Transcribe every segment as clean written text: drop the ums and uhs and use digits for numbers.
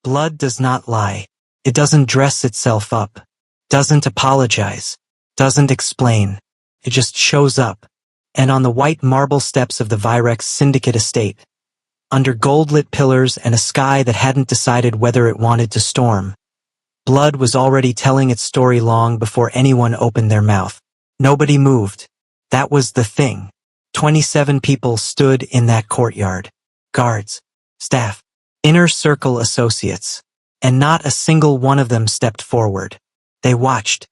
Blood does not lie. It doesn't dress itself up, doesn't apologize, doesn't explain. It just shows up. And on the white marble steps of the Virex Syndicate estate, under gold-lit pillars and a sky that hadn't decided whether it wanted to storm, blood was already telling its story long before anyone opened their mouth. Nobody moved. That was the thing. 27 people stood in that courtyard. Guards, staff, inner circle associates, and not a single one of them stepped forward. They watched.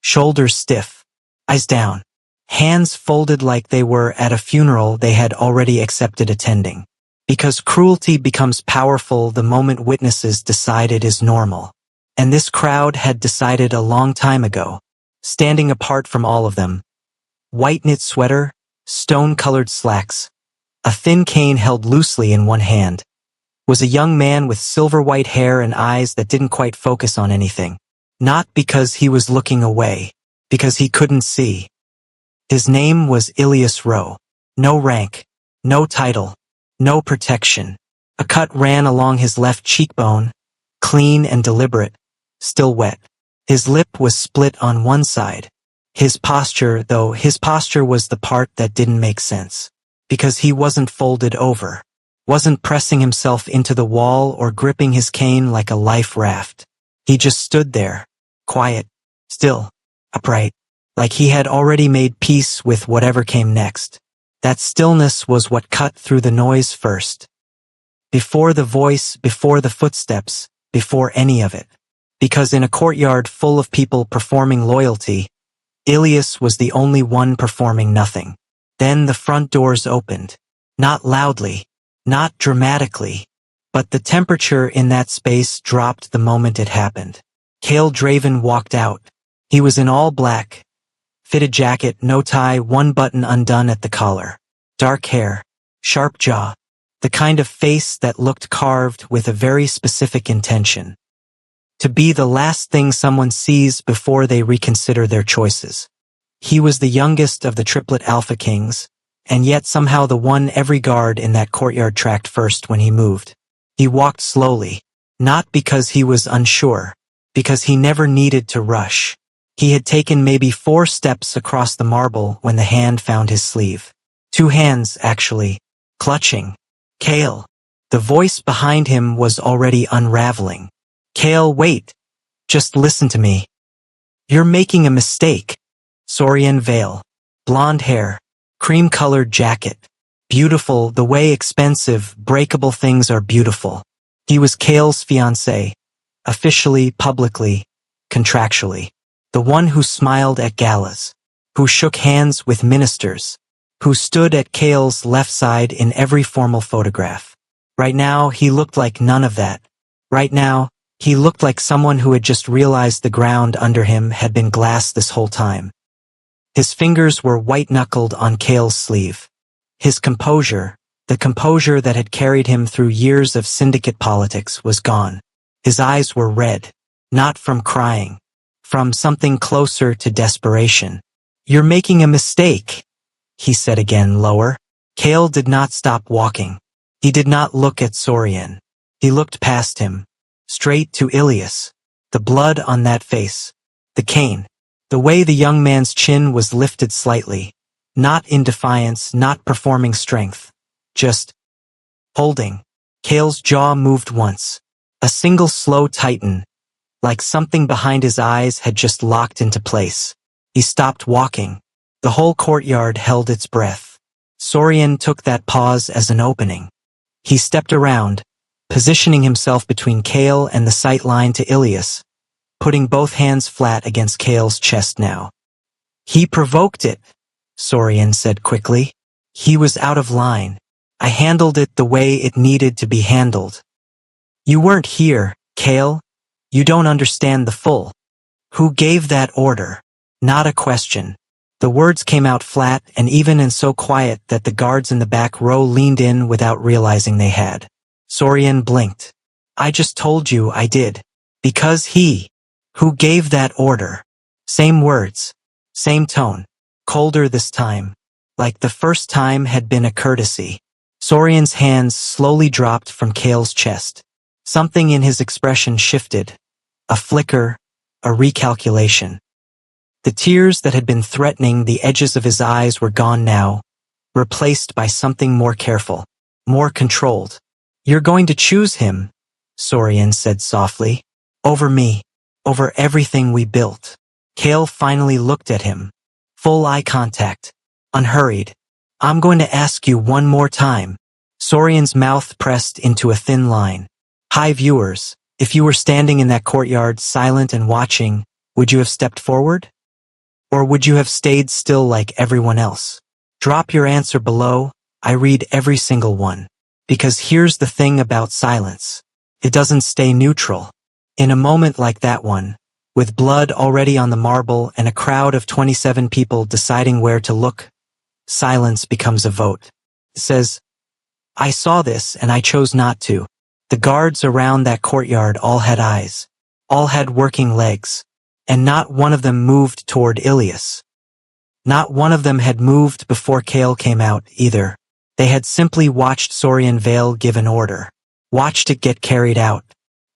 Shoulders stiff, eyes down, hands folded like they were at a funeral they had already accepted attending. Because cruelty becomes powerful the moment witnesses decide it is normal. And this crowd had decided a long time ago, standing apart from all of them. White knit sweater, stone-colored slacks, a thin cane held loosely in one hand, was a young man with silver-white hair and eyes that didn't quite focus on anything. Not because he was looking away, because he couldn't see. His name was Ilias Rowe. No rank, no title, no protection. A cut ran along his left cheekbone, clean and deliberate, still wet. His lip was split on one side. His posture was the part that didn't make sense. Because he wasn't folded over, wasn't pressing himself into the wall or gripping his cane like a life raft. He just stood there, quiet, still, upright, like he had already made peace with whatever came next. That stillness was what cut through the noise first. Before the voice, before the footsteps, before any of it. Because in a courtyard full of people performing loyalty, Ilias was the only one performing nothing. Then the front doors opened. Not loudly, not dramatically, but the temperature in that space dropped the moment it happened. Cale Draven walked out. He was in all black. Fitted jacket, no tie, one button undone at the collar. Dark hair, sharp jaw, the kind of face that looked carved with a very specific intention. To be the last thing someone sees before they reconsider their choices. He was the youngest of the Triplet Alpha Kings, and yet somehow the one every guard in that courtyard tracked first when he moved. He walked slowly, not because he was unsure, because he never needed to rush. He had taken maybe 4 steps across the marble when the hand found his sleeve. 2 hands, actually, clutching. Cale. The voice behind him was already unraveling. Cale, wait. Just listen to me. You're making a mistake. Saurian veil. Blonde hair. Cream-colored jacket. Beautiful the way expensive, breakable things are beautiful. He was Cale's fiancé. Officially, publicly, contractually. The one who smiled at galas. Who shook hands with ministers. Who stood at Cale's left side in every formal photograph. Right now, he looked like none of that. Right now, he looked like someone who had just realized the ground under him had been glass this whole time. His fingers were white-knuckled on Cale's sleeve. His composure, the composure that had carried him through years of syndicate politics, was gone. His eyes were red, not from crying, from something closer to desperation. You're making a mistake, he said again, lower. Cale did not stop walking. He did not look at Saurian. He looked past him, straight to Ilias. The blood on that face, the cane. The way the young man's chin was lifted slightly, not in defiance, not performing strength, just holding. Cale's jaw moved once, a single slow tighten, like something behind his eyes had just locked into place. He stopped walking. The whole courtyard held its breath. Saurian took that pause as an opening. He stepped around, positioning himself between Cale and the sight line to Ilias, putting both hands flat against Cale's chest now. He provoked it, Saurian said quickly. He was out of line. I handled it the way it needed to be handled. You weren't here, Cale. You don't understand the full. Who gave that order? Not a question. The words came out flat and even and so quiet that the guards in the back row leaned in without realizing they had. Saurian blinked. I just told you I did. Because he. Who gave that order? Same words. Same tone. Colder this time. Like the first time had been a courtesy. Saurian's hands slowly dropped from Cale's chest. Something in his expression shifted. A flicker, a recalculation. The tears that had been threatening the edges of his eyes were gone now, replaced by something more careful, more controlled. "You're going to choose him," Sorian said softly. "Over me. Over everything we built." Kale finally looked at him. Full eye contact. Unhurried. "I'm going to ask you one more time." Sorian's mouth pressed into a thin line. "Hi viewers, if you were standing in that courtyard silent and watching, would you have stepped forward? Or would you have stayed still like everyone else? Drop your answer below. I read every single one. Because here's the thing about silence. It doesn't stay neutral. In a moment like that one, with blood already on the marble and a crowd of 27 people deciding where to look, silence becomes a vote. It says, "I saw this and I chose not to." The guards around that courtyard all had eyes, all had working legs, and not one of them moved toward Ilias. Not one of them had moved before Kale came out, either. They had simply watched Sorian Vale give an order, watched it get carried out,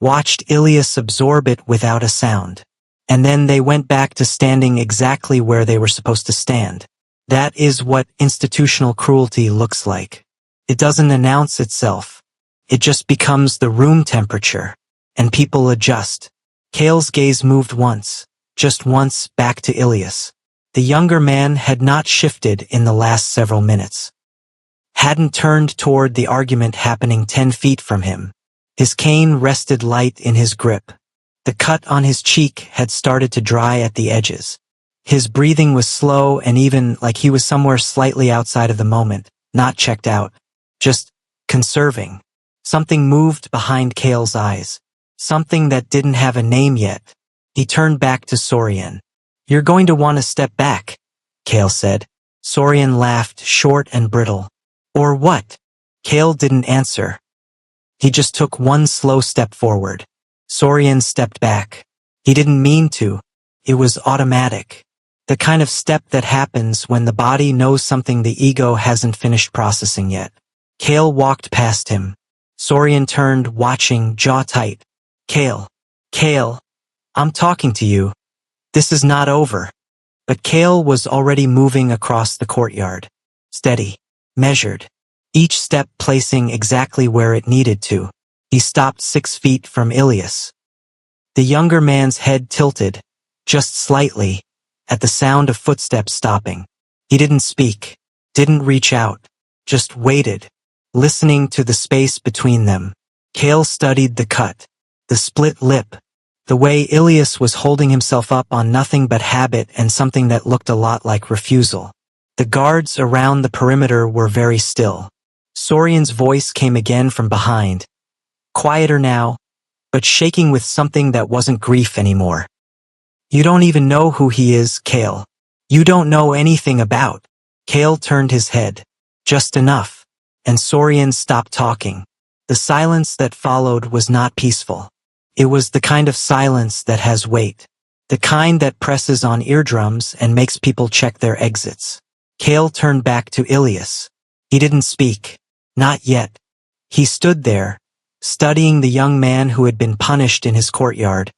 watched Ilias absorb it without a sound. And then they went back to standing exactly where they were supposed to stand. That is what institutional cruelty looks like. It doesn't announce itself. It just becomes the room temperature, and people adjust. Kale's gaze moved once, just once, back to Ilias. The younger man had not shifted in the last several minutes. Hadn't turned toward the argument happening 10 feet from him. His cane rested light in his grip. The cut on his cheek had started to dry at the edges. His breathing was slow and even, like he was somewhere slightly outside of the moment, not checked out, just conserving. Something moved behind Kale's eyes. Something that didn't have a name yet. He turned back to Sorian. "You're going to want to step back," Kale said. Sorian laughed, short and brittle. "Or what?" Kale didn't answer. He just took one slow step forward. Sorian stepped back. He didn't mean to. It was automatic. The kind of step that happens when the body knows something the ego hasn't finished processing yet. Kale walked past him. Sorian turned, watching, jaw tight. Kale, I'm talking to you. This is not over." But Kale was already moving across the courtyard. Steady, measured, each step placing exactly where it needed to. He stopped 6 feet from Ilias. The younger man's head tilted, just slightly, at the sound of footsteps stopping. He didn't speak, didn't reach out, just waited, listening to the space between them. Kale studied the cut, the split lip, the way Ilias was holding himself up on nothing but habit and something that looked a lot like refusal. The guards around the perimeter were very still. Sorian's voice came again from behind, quieter now, but shaking with something that wasn't grief anymore. "You don't even know who he is, Kale. You don't know anything about." Kale turned his head. Just enough. And Sorian stopped talking. The silence that followed was not peaceful. It was the kind of silence that has weight. The kind that presses on eardrums and makes people check their exits. Kale turned back to Ilias. He didn't speak. Not yet. He stood there, studying the young man who had been punished in his courtyard,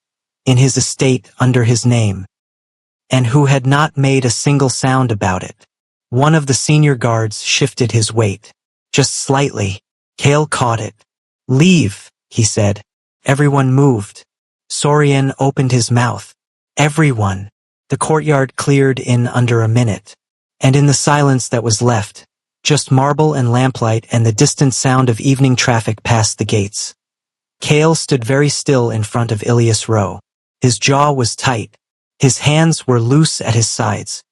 in his estate under his name, and who had not made a single sound about it. One of the senior guards shifted his weight. Just slightly. Kale caught it. "Leave," he said. Everyone moved. Sorian opened his mouth. Everyone. The courtyard cleared in under a minute. And in the silence that was left, just marble and lamplight and the distant sound of evening traffic past the gates. Kale stood very still in front of Ilias Rowe. His jaw was tight. His hands were loose at his sides.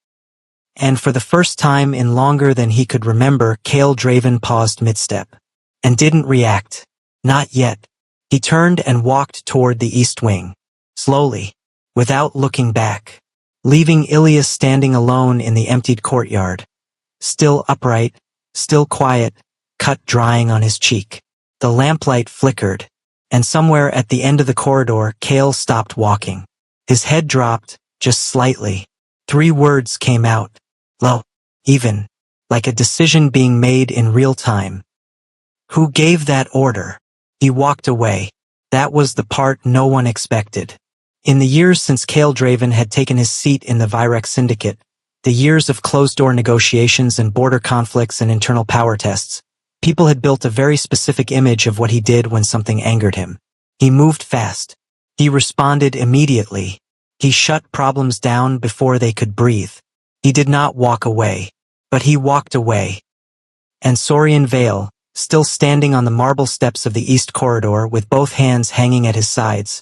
And for the first time in longer than he could remember, Kale Draven paused mid-step. And didn't react. Not yet. He turned and walked toward the east wing. Slowly. Without looking back. Leaving Ilias standing alone in the emptied courtyard. Still upright. Still quiet. Cut drying on his cheek. The lamplight flickered. And somewhere at the end of the corridor, Kale stopped walking. His head dropped, just slightly. 3 words came out. Low. Even. Like a decision being made in real time. "Who gave that order?" He walked away. That was the part no one expected. In the years since Cale Draven had taken his seat in the Virex Syndicate, the years of closed-door negotiations and border conflicts and internal power tests, people had built a very specific image of what he did when something angered him. He moved fast. He responded immediately. He shut problems down before they could breathe. He did not walk away. But he walked away. And Saurian Vale, still standing on the marble steps of the East Corridor with both hands hanging at his sides,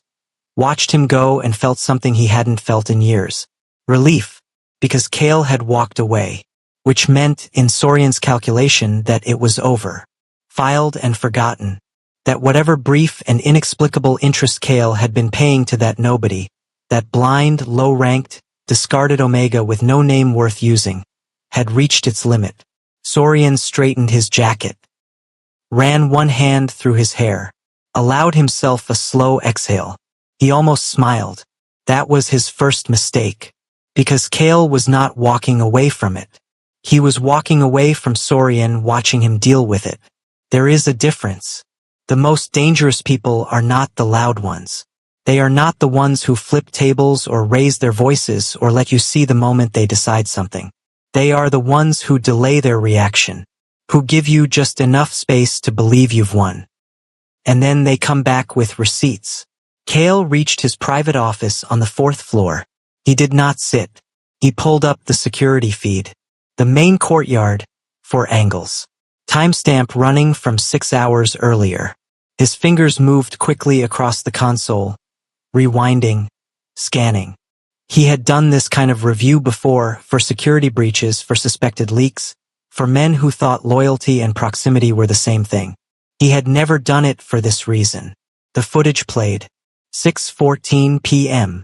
watched him go and felt something he hadn't felt in years. Relief, because Cale had walked away, which meant, in Saurian's calculation, that it was over. Filed and forgotten. That whatever brief and inexplicable interest Cale had been paying to that nobody, that blind, low-ranked, discarded Omega with no name worth using, had reached its limit. Saurian straightened his jacket, ran one hand through his hair, allowed himself a slow exhale. He almost smiled. That was his first mistake. Because Cale was not walking away from it. He was walking away from Saurian, watching him deal with it. There is a difference. The most dangerous people are not the loud ones. They are not the ones who flip tables or raise their voices or let you see the moment they decide something. They are the ones who delay their reaction, who give you just enough space to believe you've won. And then they come back with receipts. Cale reached his private office on the 4th floor. He did not sit. He pulled up the security feed. The main courtyard, 4 angles. Timestamp running from 6 hours earlier. His fingers moved quickly across the console, rewinding, scanning. He had done this kind of review before, for security breaches, for suspected leaks, for men who thought loyalty and proximity were the same thing. He had never done it for this reason. The footage played. 6:14 p.m.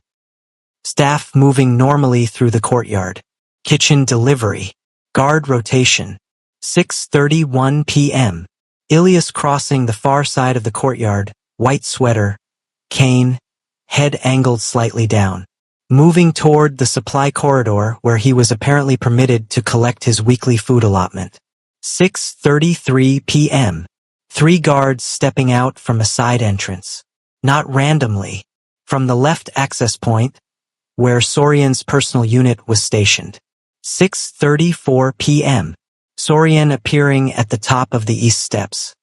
Staff moving normally through the courtyard. Kitchen delivery. Guard rotation. 6:31 p.m. Ilias crossing the far side of the courtyard, white sweater, cane, head angled slightly down. Moving toward the supply corridor where he was apparently permitted to collect his weekly food allotment. 6:33 p.m. 3 guards stepping out from a side entrance. Not randomly. From the left access point, where Saurian's personal unit was stationed. 6:34 p.m. Saurian appearing at the top of the east steps.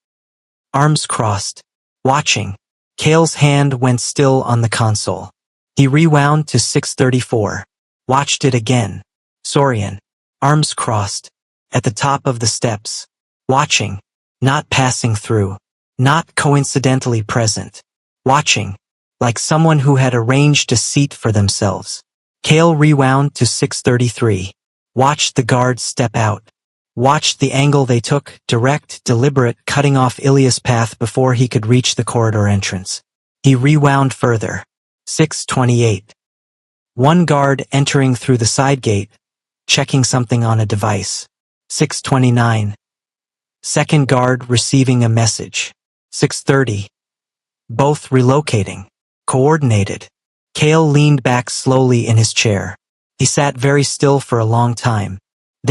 Arms crossed. Watching. Cale's hand went still on the console. He rewound to 6:34. Watched it again. Saurian. Arms crossed. At the top of the steps. Watching. Not passing through. Not coincidentally present. Watching. Like someone who had arranged a seat for themselves. Cale rewound to 6:33. Watched the guards step out. Watched the angle they took, direct, deliberate, cutting off Ilias' path before he could reach the corridor entrance. He rewound further. 6:28. 1 guard entering through the side gate, checking something on a device. 6:29. 2nd guard receiving a message. 6:30. Both relocating. Coordinated. Cale leaned back slowly in his chair. He sat very still for a long time.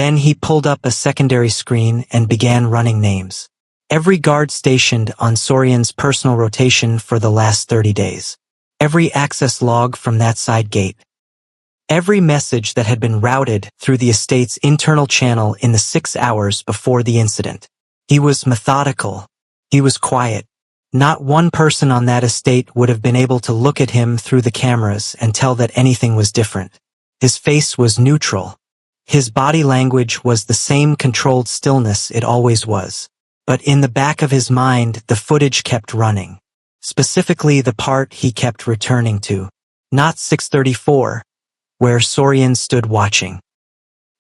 Then he pulled up a secondary screen and began running names. Every guard stationed on Saurian's personal rotation for the last 30 days. Every access log from that side gate. Every message that had been routed through the estate's internal channel in the 6 hours before the incident. He was methodical. He was quiet. Not one person on that estate would have been able to look at him through the cameras and tell that anything was different. His face was neutral. His body language was the same controlled stillness it always was. But in the back of his mind, the footage kept running. Specifically the part he kept returning to. Not 6:34, where Saurian stood watching.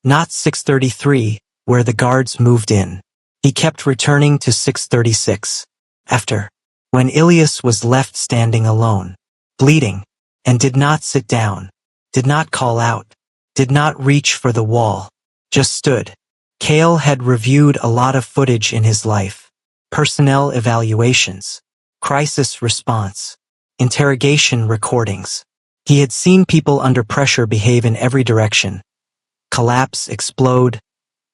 Not 6:33, where the guards moved in. He kept returning to 6:36. After. When Ilias was left standing alone. Bleeding. And did not sit down. Did not call out. Did not reach for the wall. Just stood. Cale had reviewed a lot of footage in his life. Personnel evaluations. Crisis response. Interrogation recordings. He had seen people under pressure behave in every direction. Collapse, explode,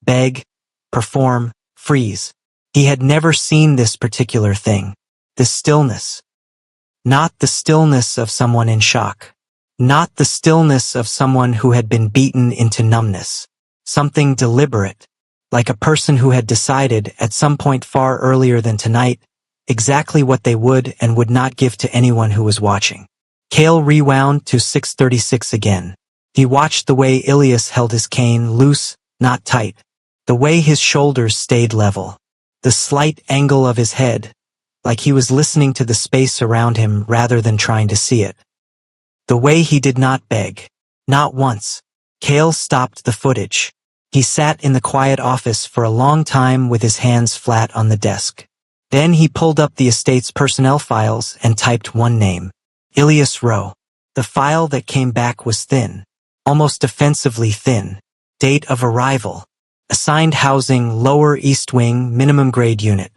beg, perform, freeze. He had never seen this particular thing. This stillness. Not the stillness of someone in shock. Not the stillness of someone who had been beaten into numbness. Something deliberate, like a person who had decided at some point far earlier than tonight exactly what they would and would not give to anyone who was watching. Cale rewound to 636 again. He watched the way Ilias held his cane loose, not tight. The way his shoulders stayed level. The slight angle of his head, like he was listening to the space around him rather than trying to see it. The way he did not beg. Not once. Cale stopped the footage. He sat in the quiet office for a long time with his hands flat on the desk. Then he pulled up the estate's personnel files and typed one name. Ilias Rowe. The file that came back was thin. Almost offensively thin. Date of arrival. Assigned housing, Lower East Wing, minimum grade unit.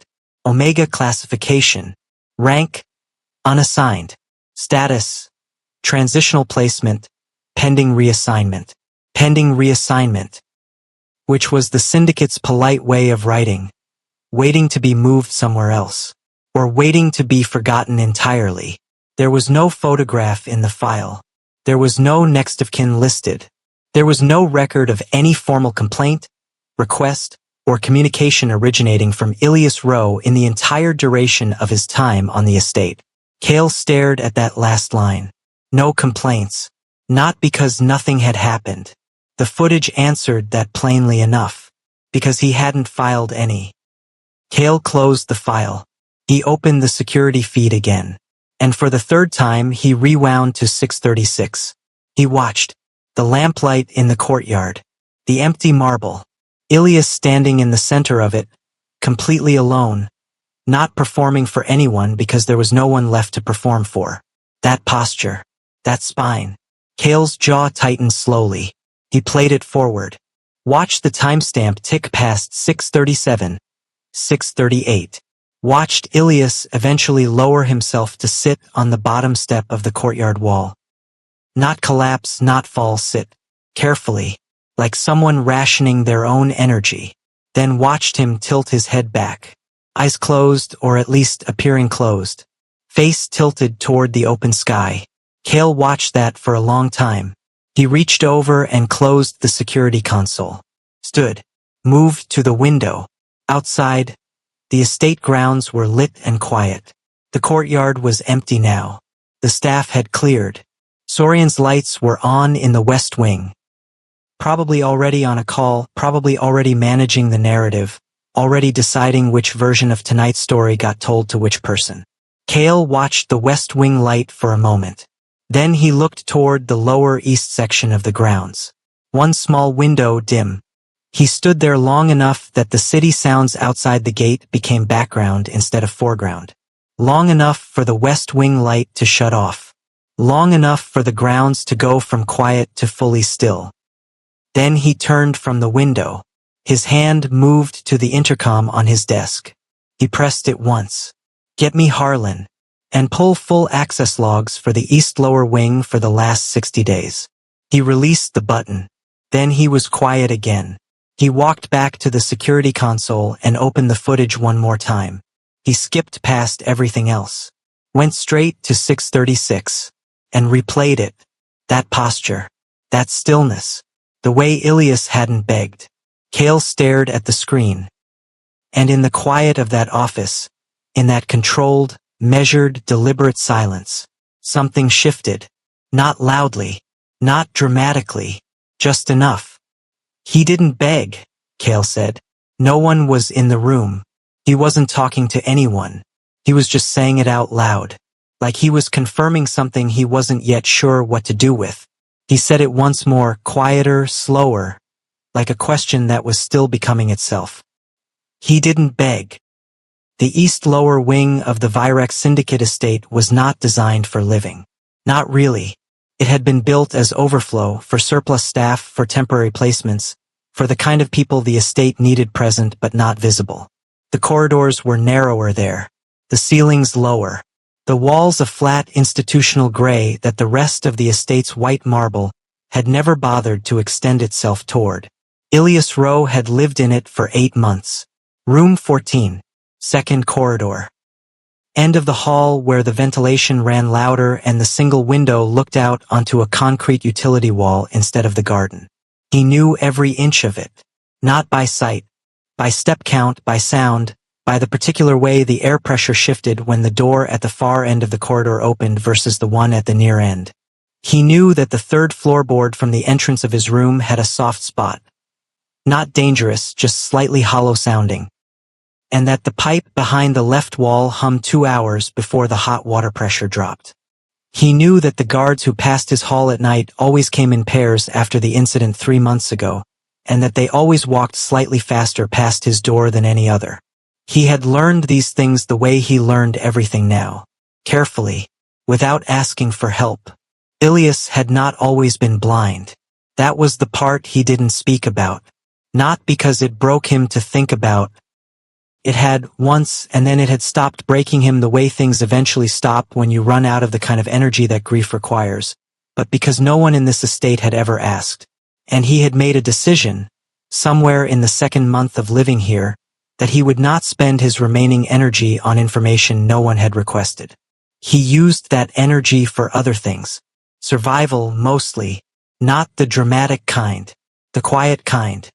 Omega classification. Rank, unassigned. Status, transitional placement, pending reassignment. Pending reassignment. Which was the syndicate's polite way of writing, waiting to be moved somewhere else, or waiting to be forgotten entirely. There was no photograph in the file. There was no next of kin listed. There was no record of any formal complaint, request, or communication originating from Ilias Rowe in the entire duration of his time on the estate. Cale stared at that last line. No complaints. Not because nothing had happened. The footage answered that plainly enough, because he hadn't filed any. Cale closed the file. He opened the security feed again. And for the third time he rewound to 636. He watched. The lamplight in the courtyard. The empty marble. Ilias standing in the center of it, completely alone, not performing for anyone because there was no one left to perform for. That posture. That spine. Cale's jaw tightened slowly. He played it forward. Watched the timestamp tick past 6:37, 6:38. Watched Ilias eventually lower himself to sit on the bottom step of the courtyard wall. Not collapse, not fall, sit. Carefully, like someone rationing their own energy. Then watched him tilt his head back. Eyes closed, or at least appearing closed. Face tilted toward the open sky. Cale watched that for a long time. He reached over and closed the security console. Stood. Moved to the window. Outside, the estate grounds were lit and quiet. The courtyard was empty now. The staff had cleared. Sorian's lights were on in the West Wing. Probably already on a call, probably already managing the narrative, already deciding which version of tonight's story got told to which person. Cale watched the West Wing light for a moment. Then he looked toward the lower east section of the grounds. One small window dim. He stood there long enough that the city sounds outside the gate became background instead of foreground. Long enough for the West Wing light to shut off. Long enough for the grounds to go from quiet to fully still. Then he turned from the window. His hand moved to the intercom on his desk. He pressed it once. Get me Harlan. And pull full access logs for the East Lower Wing for the last 60 days. He released the button. Then he was quiet again. He walked back to the security console and opened the footage one more time. He skipped past everything else. Went straight to 636. And replayed it. That posture. That stillness. The way Ilias hadn't begged. Cale stared at the screen. And in the quiet of that office, in that controlled, measured, deliberate silence, something shifted. Not loudly. Not dramatically. Just enough. He didn't beg, Cale said. No one was in the room. He wasn't talking to anyone. He was just saying it out loud. Like he was confirming something he wasn't yet sure what to do with. He said it once more, quieter, slower, like a question that was still becoming itself. He didn't beg. The East Lower Wing of the Virex Syndicate estate was not designed for living. Not really. It had been built as overflow, for surplus staff, for temporary placements, for the kind of people the estate needed present but not visible. The corridors were narrower there. The ceilings lower. The walls a flat institutional gray that the rest of the estate's white marble had never bothered to extend itself toward. Ilias Rowe had lived in it for 8 months. Room 14. Second corridor. end of the hall where the ventilation ran louder and the single window looked out onto a concrete utility wall instead of the garden. He knew every inch of it. Not by sight, by step count, by sound, by the particular way the air pressure shifted when the door at the far end of the corridor opened versus the one at the near end. He knew that the third floorboard from the entrance of his room had a soft spot. Not dangerous, just slightly hollow sounding. And that the pipe behind the left wall hummed 2 hours before the hot water pressure dropped. He knew that the guards who passed his hall at night always came in pairs after the incident 3 months ago, and that they always walked slightly faster past his door than any other. He had learned these things the way he learned everything now, carefully, without asking for help. Ilias had not always been blind. That was the part he didn't speak about. Not because it broke him to think about. It had once, and then it had stopped breaking him the way things eventually stop when you run out of the kind of energy that grief requires, but because no one in this estate had ever asked. And he had made a decision, somewhere in the second month of living here, that he would not spend his remaining energy on information no one had requested. He used that energy for other things. Survival, mostly. Not the dramatic kind. The quiet kind.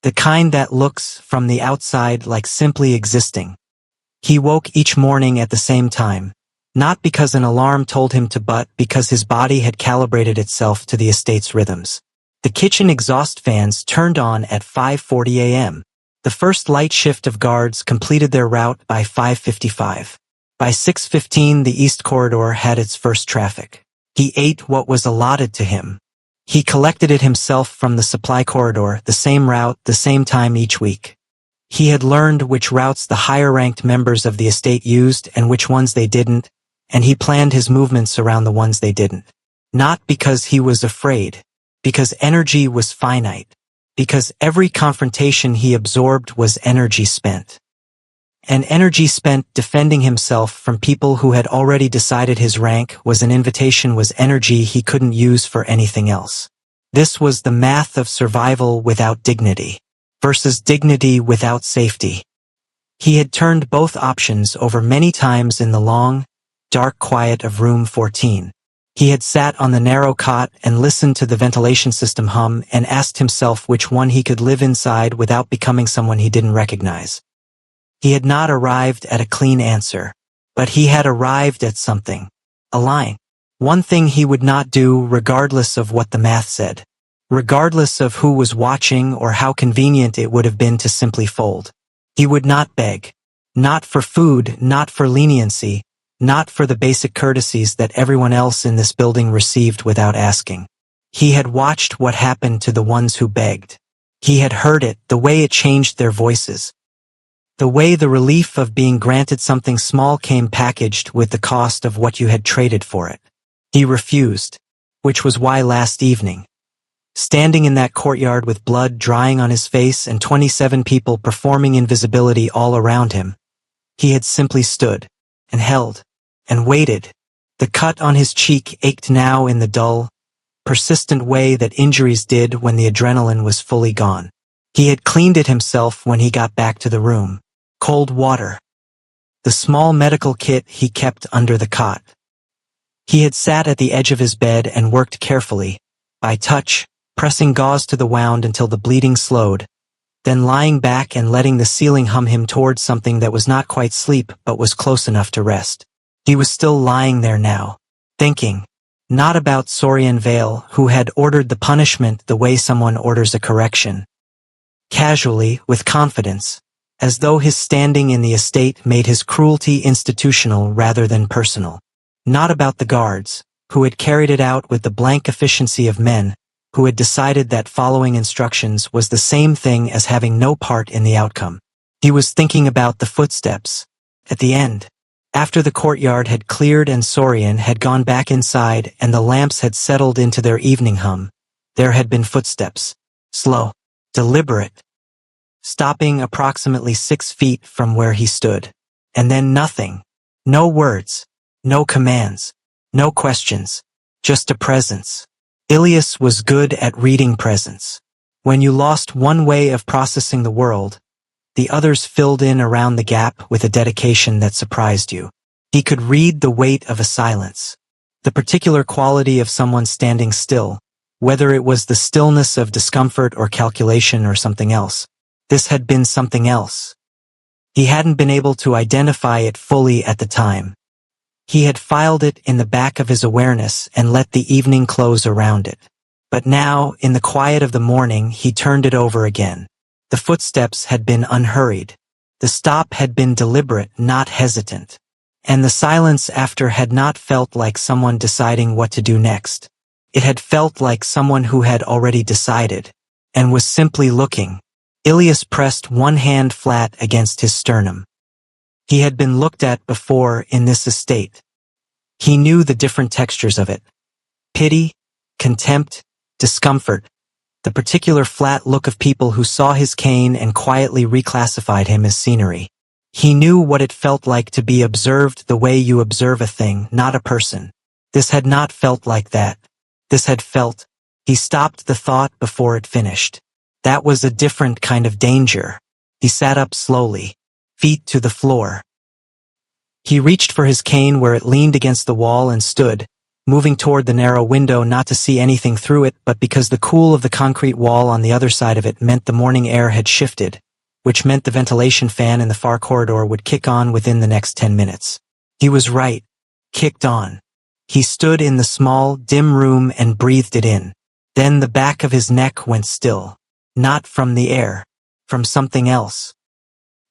The kind that looks, from the outside, like simply existing. He woke each morning at the same time, not because an alarm told him to but because his body had calibrated itself to the estate's rhythms. The kitchen exhaust fans turned on at 5:40 a.m. The first light shift of guards completed their route by 5:55. By 6:15 the east corridor had its first traffic. He ate what was allotted to him. He collected it himself from the supply corridor, the same route, the same time each week. He had learned which routes the higher-ranked members of the estate used and which ones they didn't, and he planned his movements around the ones they didn't. Not because he was afraid, because energy was finite, because every confrontation he absorbed was energy spent. And energy spent defending himself from people who had already decided his rank was an invitation, was energy he couldn't use for anything else. This was the math of survival without dignity versus dignity without safety. He had turned both options over many times in the long, dark quiet of room 14. He had sat on the narrow cot and listened to the ventilation system hum and asked himself which one he could live inside without becoming someone he didn't recognize. He had not arrived at a clean answer, but he had arrived at something. A line. One thing he would not do regardless of what the math said. Regardless of who was watching or how convenient it would have been to simply fold. He would not beg. Not for food, not for leniency, not for the basic courtesies that everyone else in this building received without asking. He had watched what happened to the ones who begged. He had heard it, the way it changed their voices. The way the relief of being granted something small came packaged with the cost of what you had traded for it. He refused, which was why last evening, standing in that courtyard with blood drying on his face and 27 people performing invisibility all around him, he had simply stood, and held, and waited. The cut on his cheek ached now in the dull, persistent way that injuries did when the adrenaline was fully gone. He had cleaned it himself when he got back to the room. Cold water. The small medical kit he kept under the cot. He had sat at the edge of his bed and worked carefully, by touch, pressing gauze to the wound until the bleeding slowed, then lying back and letting the ceiling hum him towards something that was not quite sleep but was close enough to rest. He was still lying there now, thinking, not about Sorian Vale, who had ordered the punishment the way someone orders a correction. Casually, with confidence, as though his standing in the estate made his cruelty institutional rather than personal. Not about the guards, who had carried it out with the blank efficiency of men, who had decided that following instructions was the same thing as having no part in the outcome. He was thinking about the footsteps. At the end, after the courtyard had cleared and Sorian had gone back inside and the lamps had settled into their evening hum, there had been footsteps. Slow, deliberate, stopping approximately 6 feet from where he stood. And then nothing. No words. No commands. No questions. Just a presence. Ilias was good at reading presence. When you lost one way of processing the world, the others filled in around the gap with a dedication that surprised you. He could read the weight of a silence, the particular quality of someone standing still, whether it was the stillness of discomfort or calculation or something else. This had been something else. He hadn't been able to identify it fully at the time. He had filed it in the back of his awareness and let the evening close around it. But now, in the quiet of the morning, he turned it over again. The footsteps had been unhurried. The stop had been deliberate, not hesitant. And the silence after had not felt like someone deciding what to do next. It had felt like someone who had already decided, and was simply looking. Ilias pressed one hand flat against his sternum. He had been looked at before in this estate. He knew the different textures of it. Pity, contempt, discomfort, the particular flat look of people who saw his cane and quietly reclassified him as scenery. He knew what it felt like to be observed the way you observe a thing, not a person. This had not felt like that. This had felt. He stopped the thought before it finished. That was a different kind of danger. He sat up slowly, feet to the floor. He reached for his cane where it leaned against the wall and stood, moving toward the narrow window not to see anything through it, but because the cool of the concrete wall on the other side of it meant the morning air had shifted, which meant the ventilation fan in the far corridor would kick on within the next 10 minutes. He was right. Kicked on. He stood in the small, dim room and breathed it in. Then the back of his neck went still. Not from the air. From something else.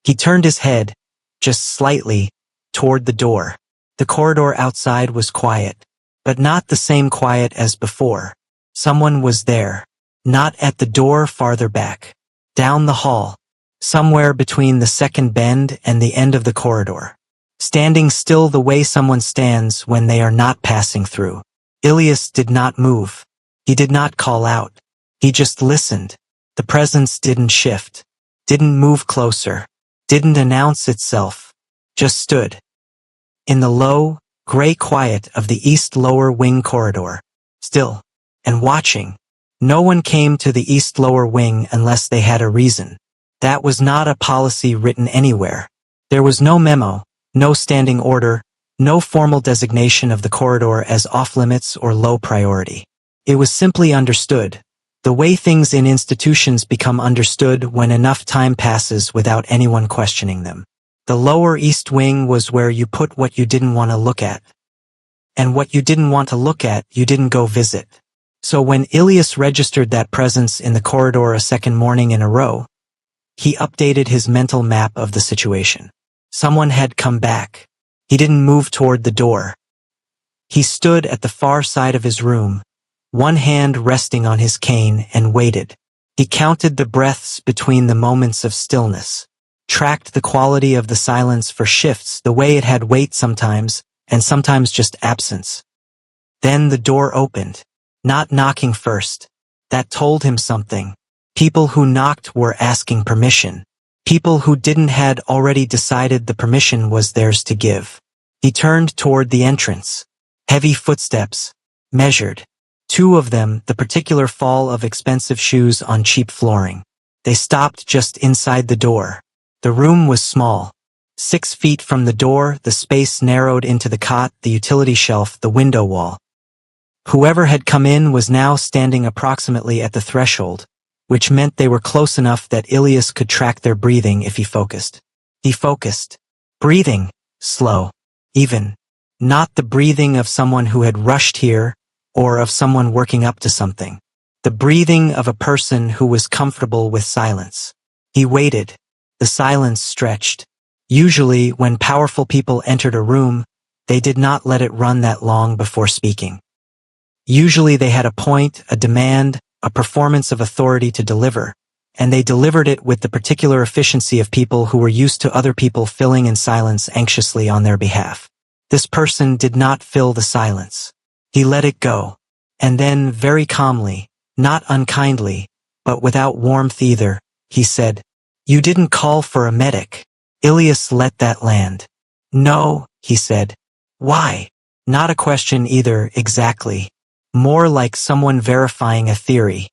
He turned his head, just slightly, toward the door. The corridor outside was quiet. But not the same quiet as before. Someone was there. Not at the door farther back. Down the hall. Somewhere between the second bend and the end of the corridor. Standing still the way someone stands when they are not passing through. Ilias did not move. He did not call out. He just listened. The presence didn't shift. Didn't move closer. Didn't announce itself. Just stood. In the low, gray quiet of the east lower wing corridor. Still. And watching. No one came to the east lower wing unless they had a reason. That was not a policy written anywhere. There was no memo, no standing order, no formal designation of the corridor as off-limits or low priority. It was simply understood, the way things in institutions become understood when enough time passes without anyone questioning them. The lower east wing was where you put what you didn't want to look at. And what you didn't want to look at, you didn't go visit. So when Ilias registered that presence in the corridor a second morning in a row, he updated his mental map of the situation. Someone had come back. He didn't move toward the door. He stood at the far side of his room, one hand resting on his cane, and waited. He counted the breaths between the moments of stillness, tracked the quality of the silence for shifts the way it had weight sometimes, and sometimes just absence. Then the door opened, not knocking first. That told him something. People who knocked were asking permission. People who didn't had already decided the permission was theirs to give. He turned toward the entrance. Heavy footsteps. Measured. Two of them, the particular fall of expensive shoes on cheap flooring. They stopped just inside the door. The room was small. 6 feet from the door, the space narrowed into the cot, the utility shelf, the window wall. Whoever had come in was now standing approximately at the threshold, which meant they were close enough that Ilias could track their breathing if he focused. He focused. Breathing. Slow. Even. Not the breathing of someone who had rushed here, or of someone working up to something. The breathing of a person who was comfortable with silence. He waited. The silence stretched. Usually, when powerful people entered a room, they did not let it run that long before speaking. Usually they had a point, a demand, a performance of authority to deliver, and they delivered it with the particular efficiency of people who were used to other people filling in silence anxiously on their behalf. This person did not fill the silence. He let it go. And then, very calmly, not unkindly, but without warmth either, he said, "You didn't call for a medic." Ilias let that land. "No," he said. "Why?" Not a question either, exactly. More like someone verifying a theory.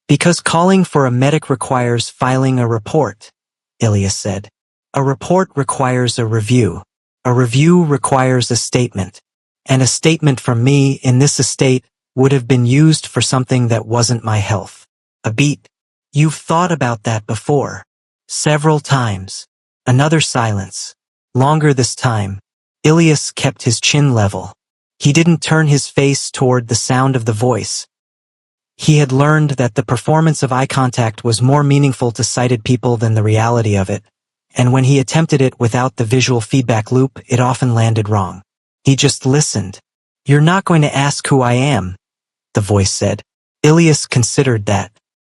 "Because calling for a medic requires filing a report," Ilias said. "A report requires a review. A review requires a statement. And a statement from me in this estate would have been used for something that wasn't my health. A beat. You've thought about that before. Several times. Another silence. Longer this time. Ilias kept his chin level. He didn't turn his face toward the sound of the voice. He had learned that the performance of eye contact was more meaningful to sighted people than the reality of it, and when he attempted it without the visual feedback loop, it often landed wrong. He just listened. "You're not going to ask who I am," the voice said. Ilias considered that.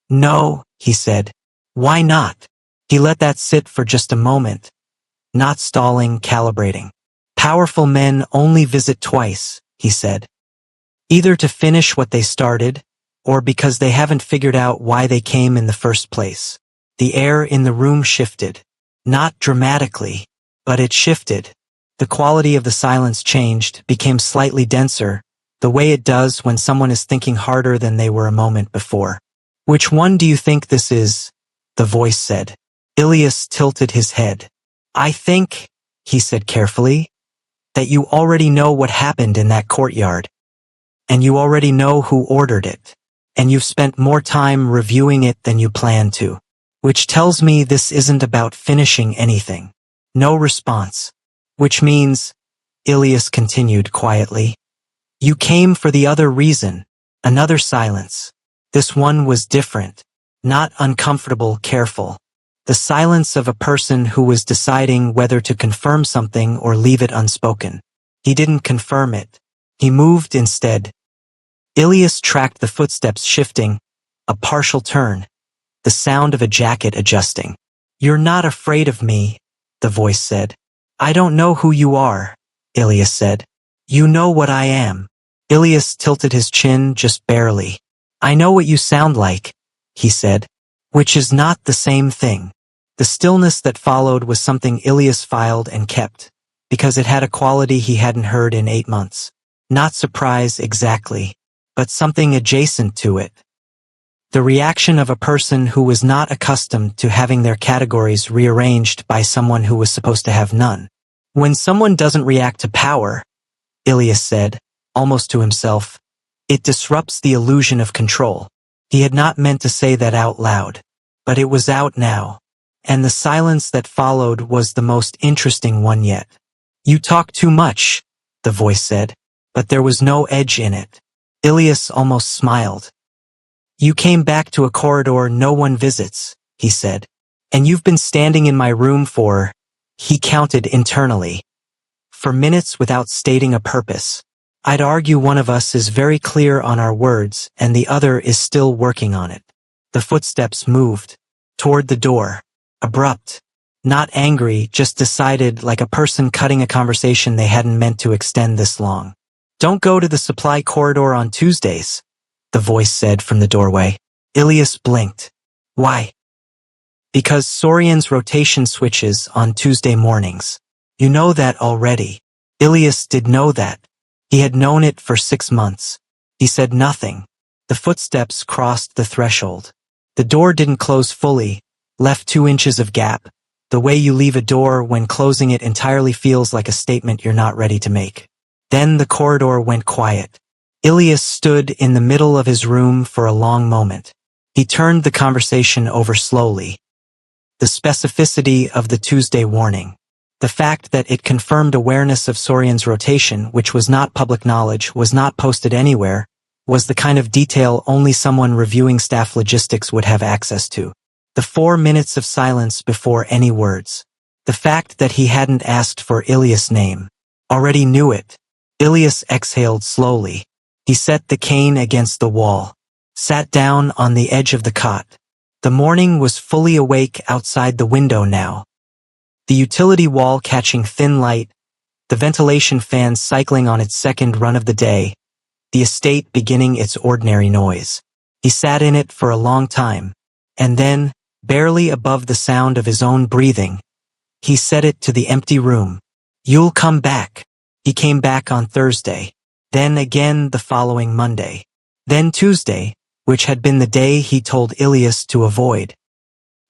"No," he said. "Why not?" He let that sit for just a moment, not stalling, calibrating. "Powerful men only visit twice," he said. "Either to finish what they started, or because they haven't figured out why they came in the first place." The air in the room shifted. Not dramatically, but it shifted. The quality of the silence changed, became slightly denser, the way it does when someone is thinking harder than they were a moment before. "Which one do you think this is?" the voice said. Ilias tilted his head. "I think," he said carefully, "that you already know what happened in that courtyard. And you already know who ordered it. And you've spent more time reviewing it than you planned to. Which tells me this isn't about finishing anything." No response. "Which means," Ilias continued quietly, "you came for the other reason." Another silence. This one was different. Not uncomfortable, careful. The silence of a person who was deciding whether to confirm something or leave it unspoken. He didn't confirm it. He moved instead. Ilias tracked the footsteps shifting, a partial turn, the sound of a jacket adjusting. "You're not afraid of me," the voice said. "I don't know who you are," Ilias said. "You know what I am." Ilias tilted his chin just barely. "I know what you sound like," he said, "which is not the same thing." The stillness that followed was something Ilias filed and kept, because it had a quality he hadn't heard in 8 months. Not surprise exactly, but something adjacent to it. The reaction of a person who was not accustomed to having their categories rearranged by someone who was supposed to have none. "When someone doesn't react to power," Ilias said, almost to himself, "it disrupts the illusion of control." He had not meant to say that out loud, but it was out now, and the silence that followed was the most interesting one yet. "You talk too much," the voice said, but there was no edge in it. Ilias almost smiled. "You came back to a corridor no one visits," he said. "And you've been standing in my room for," he counted internally, "for minutes without stating a purpose. I'd argue one of us is very clear on our words and the other is still working on it." The footsteps moved toward the door. Abrupt. Not angry, just decided, like a person cutting a conversation they hadn't meant to extend this long. "Don't go to the supply corridor on Tuesdays," the voice said from the doorway. Ilias blinked. "Why?" "Because Sorian's rotation switches on Tuesday mornings. You know that already." Ilias did know that. He had known it for 6 months. He said nothing. The footsteps crossed the threshold. The door didn't close fully, left 2 inches of gap, the way you leave a door when closing it entirely feels like a statement you're not ready to make. Then the corridor went quiet. Ilias stood in the middle of his room for a long moment. He turned the conversation over slowly. The specificity of the Tuesday warning. The fact that it confirmed awareness of Sorian's rotation, which was not public knowledge, was not posted anywhere, was the kind of detail only someone reviewing staff logistics would have access to. The 4 minutes of silence before any words. The fact that he hadn't asked for Ilias' name. Already knew it. Ilias exhaled slowly. He set the cane against the wall. Sat down on the edge of the cot. The morning was fully awake outside the window now. The utility wall catching thin light, the ventilation fan cycling on its second run of the day, the estate beginning its ordinary noise. He sat in it for a long time, and then, barely above the sound of his own breathing, he said it to the empty room. "You'll come back." He came back on Thursday, then again the following Monday, then Tuesday, which had been the day he told Ilias to avoid.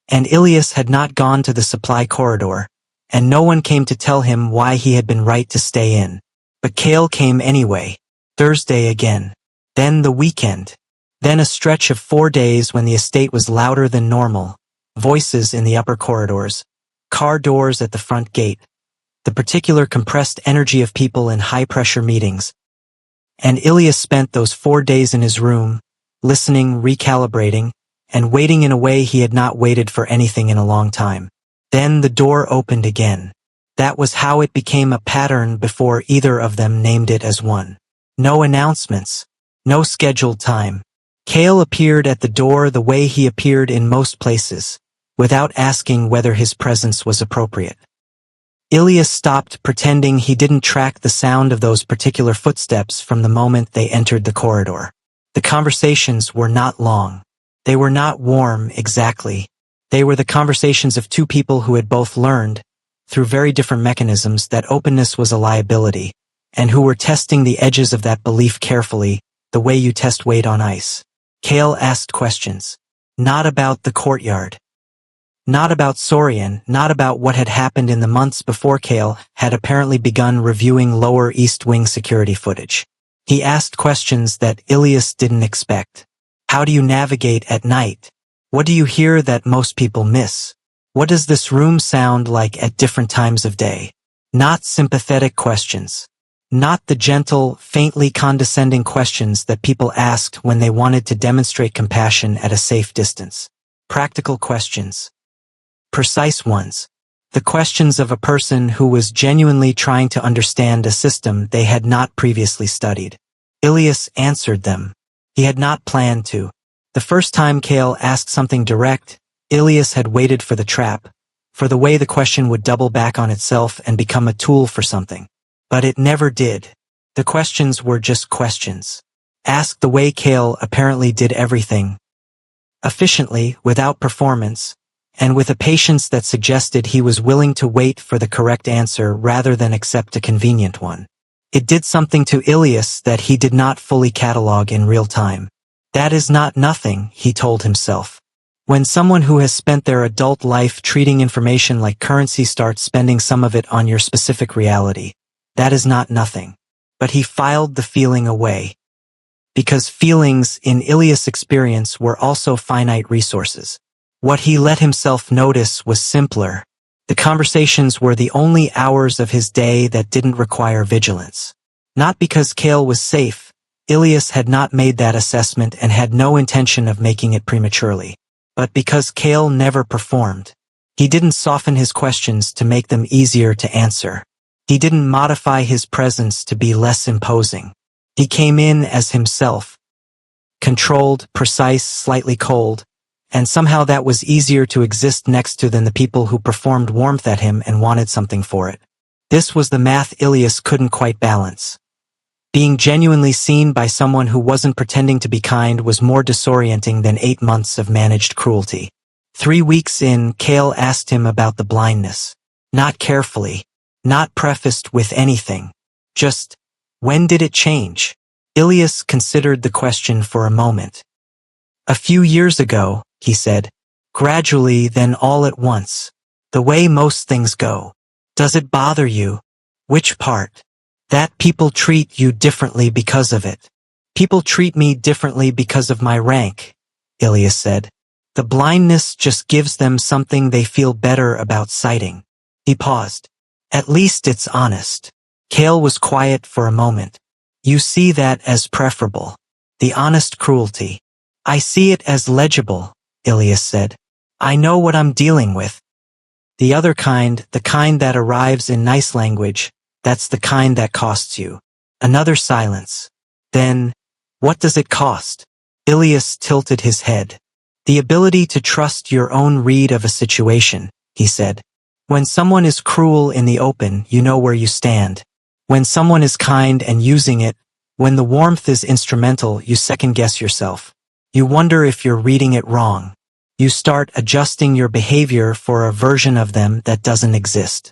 And Ilias had not gone to the supply corridor, and no one came to tell him why he had been right to stay in. But Cale came anyway. Thursday again. Then the weekend. Then a stretch of 4 days when the estate was louder than normal. Voices in the upper corridors. Car doors at the front gate. The particular compressed energy of people in high-pressure meetings. And Ilias spent those 4 days in his room, listening, recalibrating, and waiting in a way he had not waited for anything in a long time. Then the door opened again. That was how it became a pattern before either of them named it as one. No announcements. No scheduled time. Cale appeared at the door the way he appeared in most places, without asking whether his presence was appropriate. Ilias stopped pretending he didn't track the sound of those particular footsteps from the moment they entered the corridor. The conversations were not long. They were not warm, exactly. They were the conversations of two people who had both learned, through very different mechanisms, that openness was a liability, and who were testing the edges of that belief carefully, the way you test weight on ice. Cale asked questions. Not about the courtyard. Not about Sorian, not about what had happened in the months before Cale had apparently begun reviewing Lower East Wing security footage. He asked questions that Ilias didn't expect. How do you navigate at night? What do you hear that most people miss? What does this room sound like at different times of day? Not sympathetic questions. Not the gentle, faintly condescending questions that people asked when they wanted to demonstrate compassion at a safe distance. Practical questions. Precise ones. The questions of a person who was genuinely trying to understand a system they had not previously studied. Ilias answered them. He had not planned to. The first time Cale asked something direct, Ilias had waited for the trap, for the way the question would double back on itself and become a tool for something. But it never did. The questions were just questions. Asked the way Cale apparently did everything. Efficiently, without performance, and with a patience that suggested he was willing to wait for the correct answer rather than accept a convenient one. It did something to Ilias that he did not fully catalog in real time. That is not nothing, he told himself. When someone who has spent their adult life treating information like currency starts spending some of it on your specific reality, that is not nothing. But he filed the feeling away. Because feelings, in Ilias' experience, were also finite resources. What he let himself notice was simpler. The conversations were the only hours of his day that didn't require vigilance. Not because Cale was safe. Ilias had not made that assessment and had no intention of making it prematurely. But because Cale never performed. He didn't soften his questions to make them easier to answer. He didn't modify his presence to be less imposing. He came in as himself. Controlled, precise, slightly cold. And somehow that was easier to exist next to than the people who performed warmth at him and wanted something for it. This was the math Ilias couldn't quite balance. Being genuinely seen by someone who wasn't pretending to be kind was more disorienting than 8 months of managed cruelty. 3 weeks in, Cale asked him about the blindness. Not carefully. Not prefaced with anything. Just, when did it change? Ilias considered the question for a moment. A few years ago, he said. Gradually, then all at once. The way most things go. Does it bother you? Which part? That people treat you differently because of it. People treat me differently because of my rank, Ilias said. The blindness just gives them something they feel better about citing. He paused. At least it's honest. Cale was quiet for a moment. You see that as preferable. The honest cruelty. I see it as legible, Ilias said. I know what I'm dealing with. The other kind, the kind that arrives in nice language, that's the kind that costs you. Another silence. Then, what does it cost? Ilias tilted his head. The ability to trust your own read of a situation, he said. When someone is cruel in the open, you know where you stand. When someone is kind and using it, when the warmth is instrumental, you second-guess yourself. You wonder if you're reading it wrong. You start adjusting your behavior for a version of them that doesn't exist.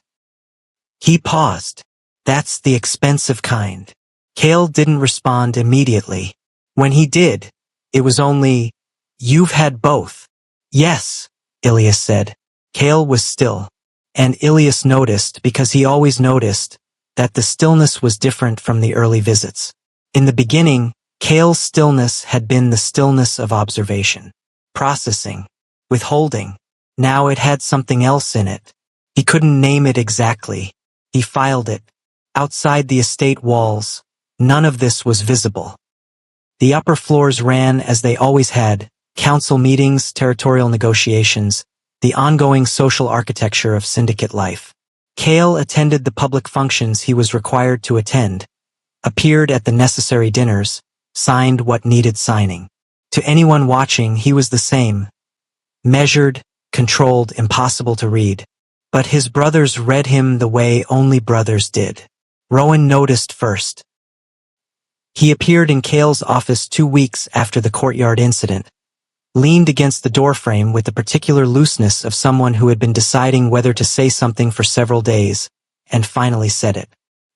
He paused. That's the expensive kind. Cale didn't respond immediately. When he did, it was only, you've had both. Yes, Ilias said. Cale was still. And Ilias noticed, because he always noticed, that the stillness was different from the early visits. In the beginning, Cale's stillness had been the stillness of observation, processing, withholding. Now it had something else in it. He couldn't name it exactly. He filed it. Outside the estate walls, none of this was visible. The upper floors ran as they always had: council meetings, territorial negotiations, the ongoing social architecture of syndicate life. Cale attended the public functions he was required to attend, appeared at the necessary dinners, signed what needed signing. To anyone watching, he was the same: measured, controlled, impossible to read. But his brothers read him the way only brothers did. Rowan noticed first. He appeared in Cale's office 2 weeks after the courtyard incident, leaned against the doorframe with the particular looseness of someone who had been deciding whether to say something for several days, and finally said it.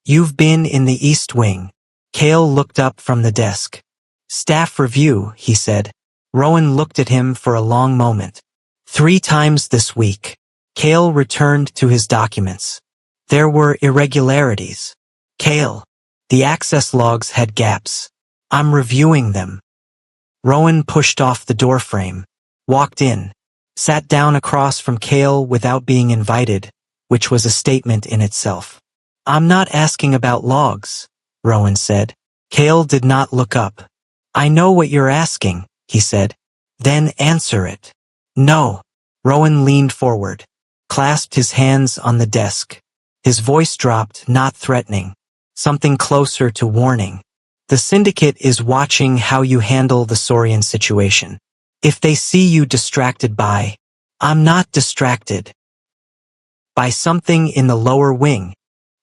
"You've been in the East Wing." Cale looked up from the desk. "Staff review," he said. Rowan looked at him for a long moment. "3 times this week." Cale returned to his documents. There were irregularities. "Cale, the access logs had gaps. I'm reviewing them." Rowan pushed off the doorframe, walked in, sat down across from Cale without being invited, which was a statement in itself. "I'm not asking about logs," Rowan said. Cale did not look up. "I know what you're asking," he said. "Then answer it." "No." Rowan leaned forward, clasped his hands on the desk. His voice dropped, not threatening, something closer to warning. "The syndicate is watching how you handle the Saurian situation. If they see you distracted by— I'm not distracted. By something in the lower wing."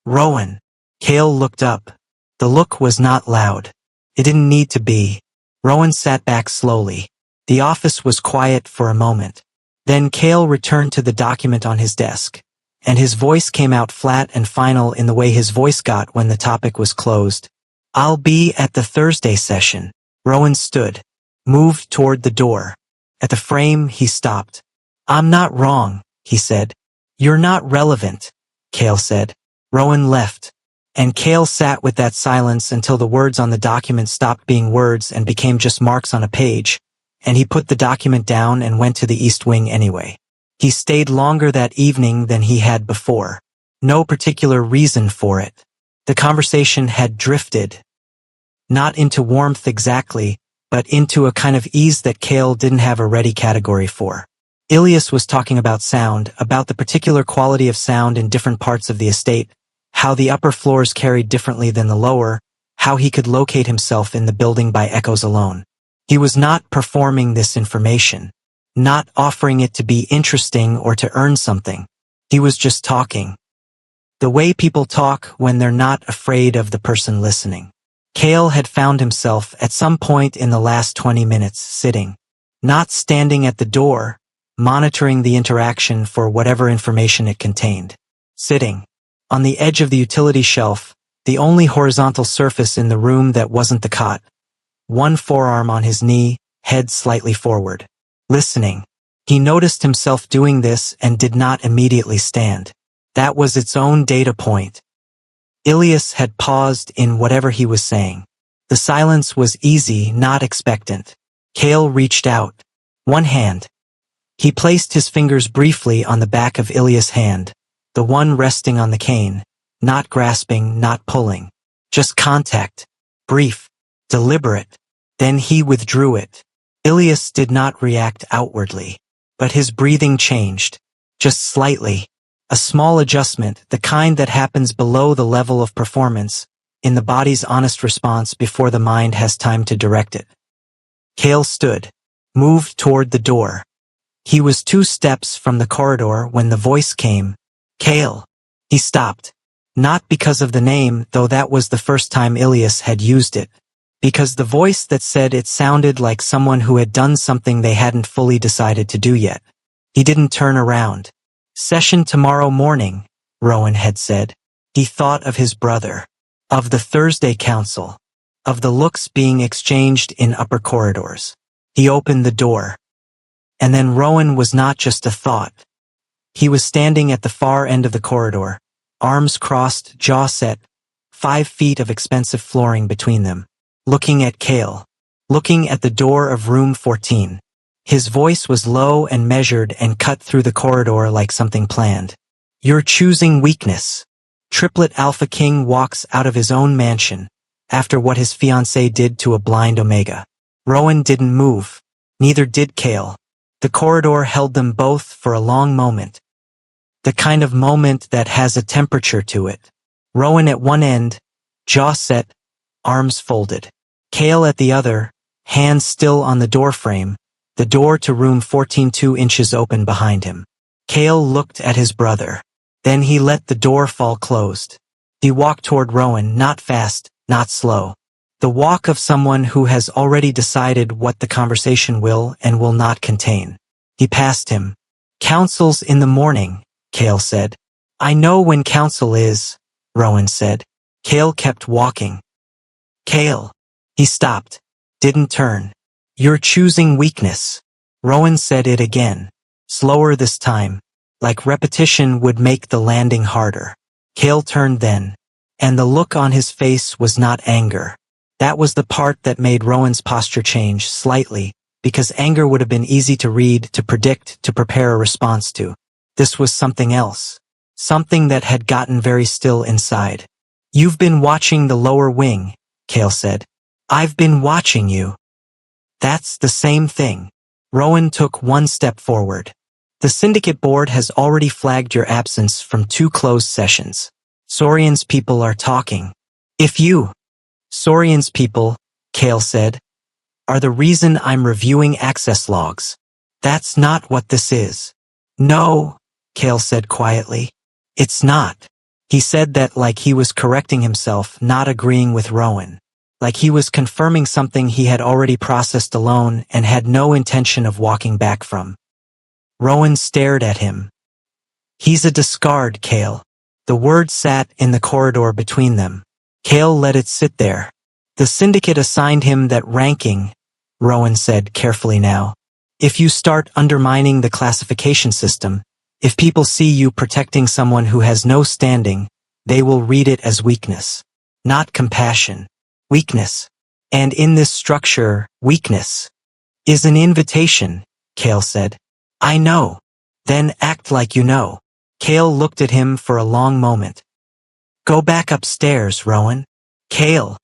"Rowan." Cale looked up. The look was not loud. It didn't need to be. Rowan sat back slowly. The office was quiet for a moment. Then Cale returned to the document on his desk, and his voice came out flat and final in the way his voice got when the topic was closed. "I'll be at the Thursday session." Rowan stood, moved toward the door. At the frame, he stopped. "I'm not wrong," he said. "You're not relevant," Cale said. Rowan left, and Cale sat with that silence until the words on the document stopped being words and became just marks on a page, and he put the document down and went to the East Wing anyway. He stayed longer that evening than he had before. No particular reason for it. The conversation had drifted. Not into warmth exactly, but into a kind of ease that Cale didn't have a ready category for. Ilias was talking about sound, about the particular quality of sound in different parts of the estate, how the upper floors carried differently than the lower, how he could locate himself in the building by echoes alone. He was not performing this information, not offering it to be interesting or to earn something. He was just talking. The way people talk when they're not afraid of the person listening. Cale had found himself at some point in the last 20 minutes sitting, not standing at the door, monitoring the interaction for whatever information it contained. Sitting on the edge of the utility shelf, the only horizontal surface in the room that wasn't the cot, one forearm on his knee, head slightly forward. Listening. He noticed himself doing this and did not immediately stand. That was its own data point. Ilias had paused in whatever he was saying. The silence was easy, not expectant. Cale reached out. One hand. He placed his fingers briefly on the back of Ilias' hand, the one resting on the cane, not grasping, not pulling. Just contact. Brief. Deliberate. Then he withdrew it. Ilias did not react outwardly, but his breathing changed. Just slightly. A small adjustment, the kind that happens below the level of performance, in the body's honest response before the mind has time to direct it. Cale stood, moved toward the door. He was 2 steps from the corridor when the voice came. "Cale." He stopped. Not because of the name, though that was the first time Ilias had used it. Because the voice that said it sounded like someone who had done something they hadn't fully decided to do yet. He didn't turn around. "Session tomorrow morning," Rowan had said. He thought of his brother, of the Thursday council, of the looks being exchanged in upper corridors. He opened the door. And then Rowan was not just a thought. He was standing at the far end of the corridor, arms crossed, jaw set, 5 feet of expensive flooring between them, looking at Cale, looking at the door of room 14. His voice was low and measured and cut through the corridor like something planned. You're choosing weakness. Triplet Alpha King walks out of his own mansion, after what his fiancée did to a blind Omega. Rowan didn't move. Neither did Cale. The corridor held them both for a long moment. The kind of moment that has a temperature to it. Rowan at one end, jaw set, arms folded. Cale at the other, hands still on the doorframe, the door to room 14 2 inches open behind him. Cale looked at his brother. Then he let the door fall closed. He walked toward Rowan, not fast, not slow. The walk of someone who has already decided what the conversation will and will not contain. He passed him. Council's in the morning, Cale said. I know when council is, Rowan said. Cale kept walking. Cale. He stopped. Didn't turn. You're choosing weakness. Rowan said it again. Slower this time. Like repetition would make the landing harder. Cale turned then. And the look on his face was not anger. That was the part that made Rowan's posture change slightly, because anger would have been easy to read, to predict, to prepare a response to. This was something else. Something that had gotten very still inside. You've been watching the lower wing, Cale said. I've been watching you. That's the same thing. Rowan took one step forward. The syndicate board has already flagged your absence from 2 closed sessions. Saurian's people are talking. If you, Saurian's people, Cale said, are the reason I'm reviewing access logs. That's not what this is. No, Cale said quietly. It's not. He said that like he was correcting himself, not agreeing with Rowan. Like he was confirming something he had already processed alone and had no intention of walking back from. Rowan stared at him. He's a discard, Cale. The word sat in the corridor between them. Cale let it sit there. The syndicate assigned him that ranking, Rowan said carefully now. If you start undermining the classification system, if people see you protecting someone who has no standing, they will read it as weakness. Not compassion. Weakness. And in this structure, weakness is an invitation, Cale said. I know. Then act like you know. Cale looked at him for a long moment. Go back upstairs, Rowan. Cale.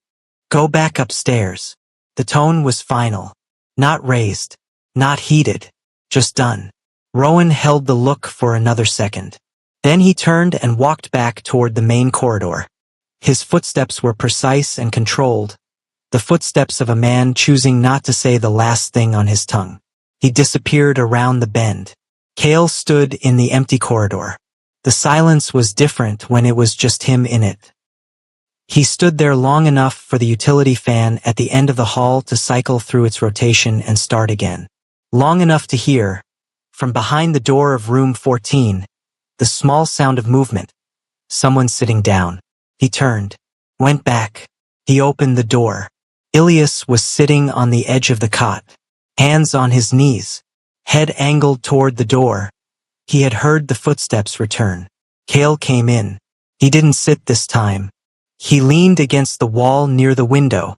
Go back upstairs. The tone was final. Not raised. Not heated. Just done. Rowan held the look for another second. Then he turned and walked back toward the main corridor. His footsteps were precise and controlled. The footsteps of a man choosing not to say the last thing on his tongue. He disappeared around the bend. Cale stood in the empty corridor. The silence was different when it was just him in it. He stood there long enough for the utility fan at the end of the hall to cycle through its rotation and start again. Long enough to hear, from behind the door of room 14, the small sound of movement. Someone sitting down. He turned, went back. He opened the door. Ilias was sitting on the edge of the cot, hands on his knees, head angled toward the door. He had heard the footsteps return. Cale came in. He didn't sit this time. He leaned against the wall near the window.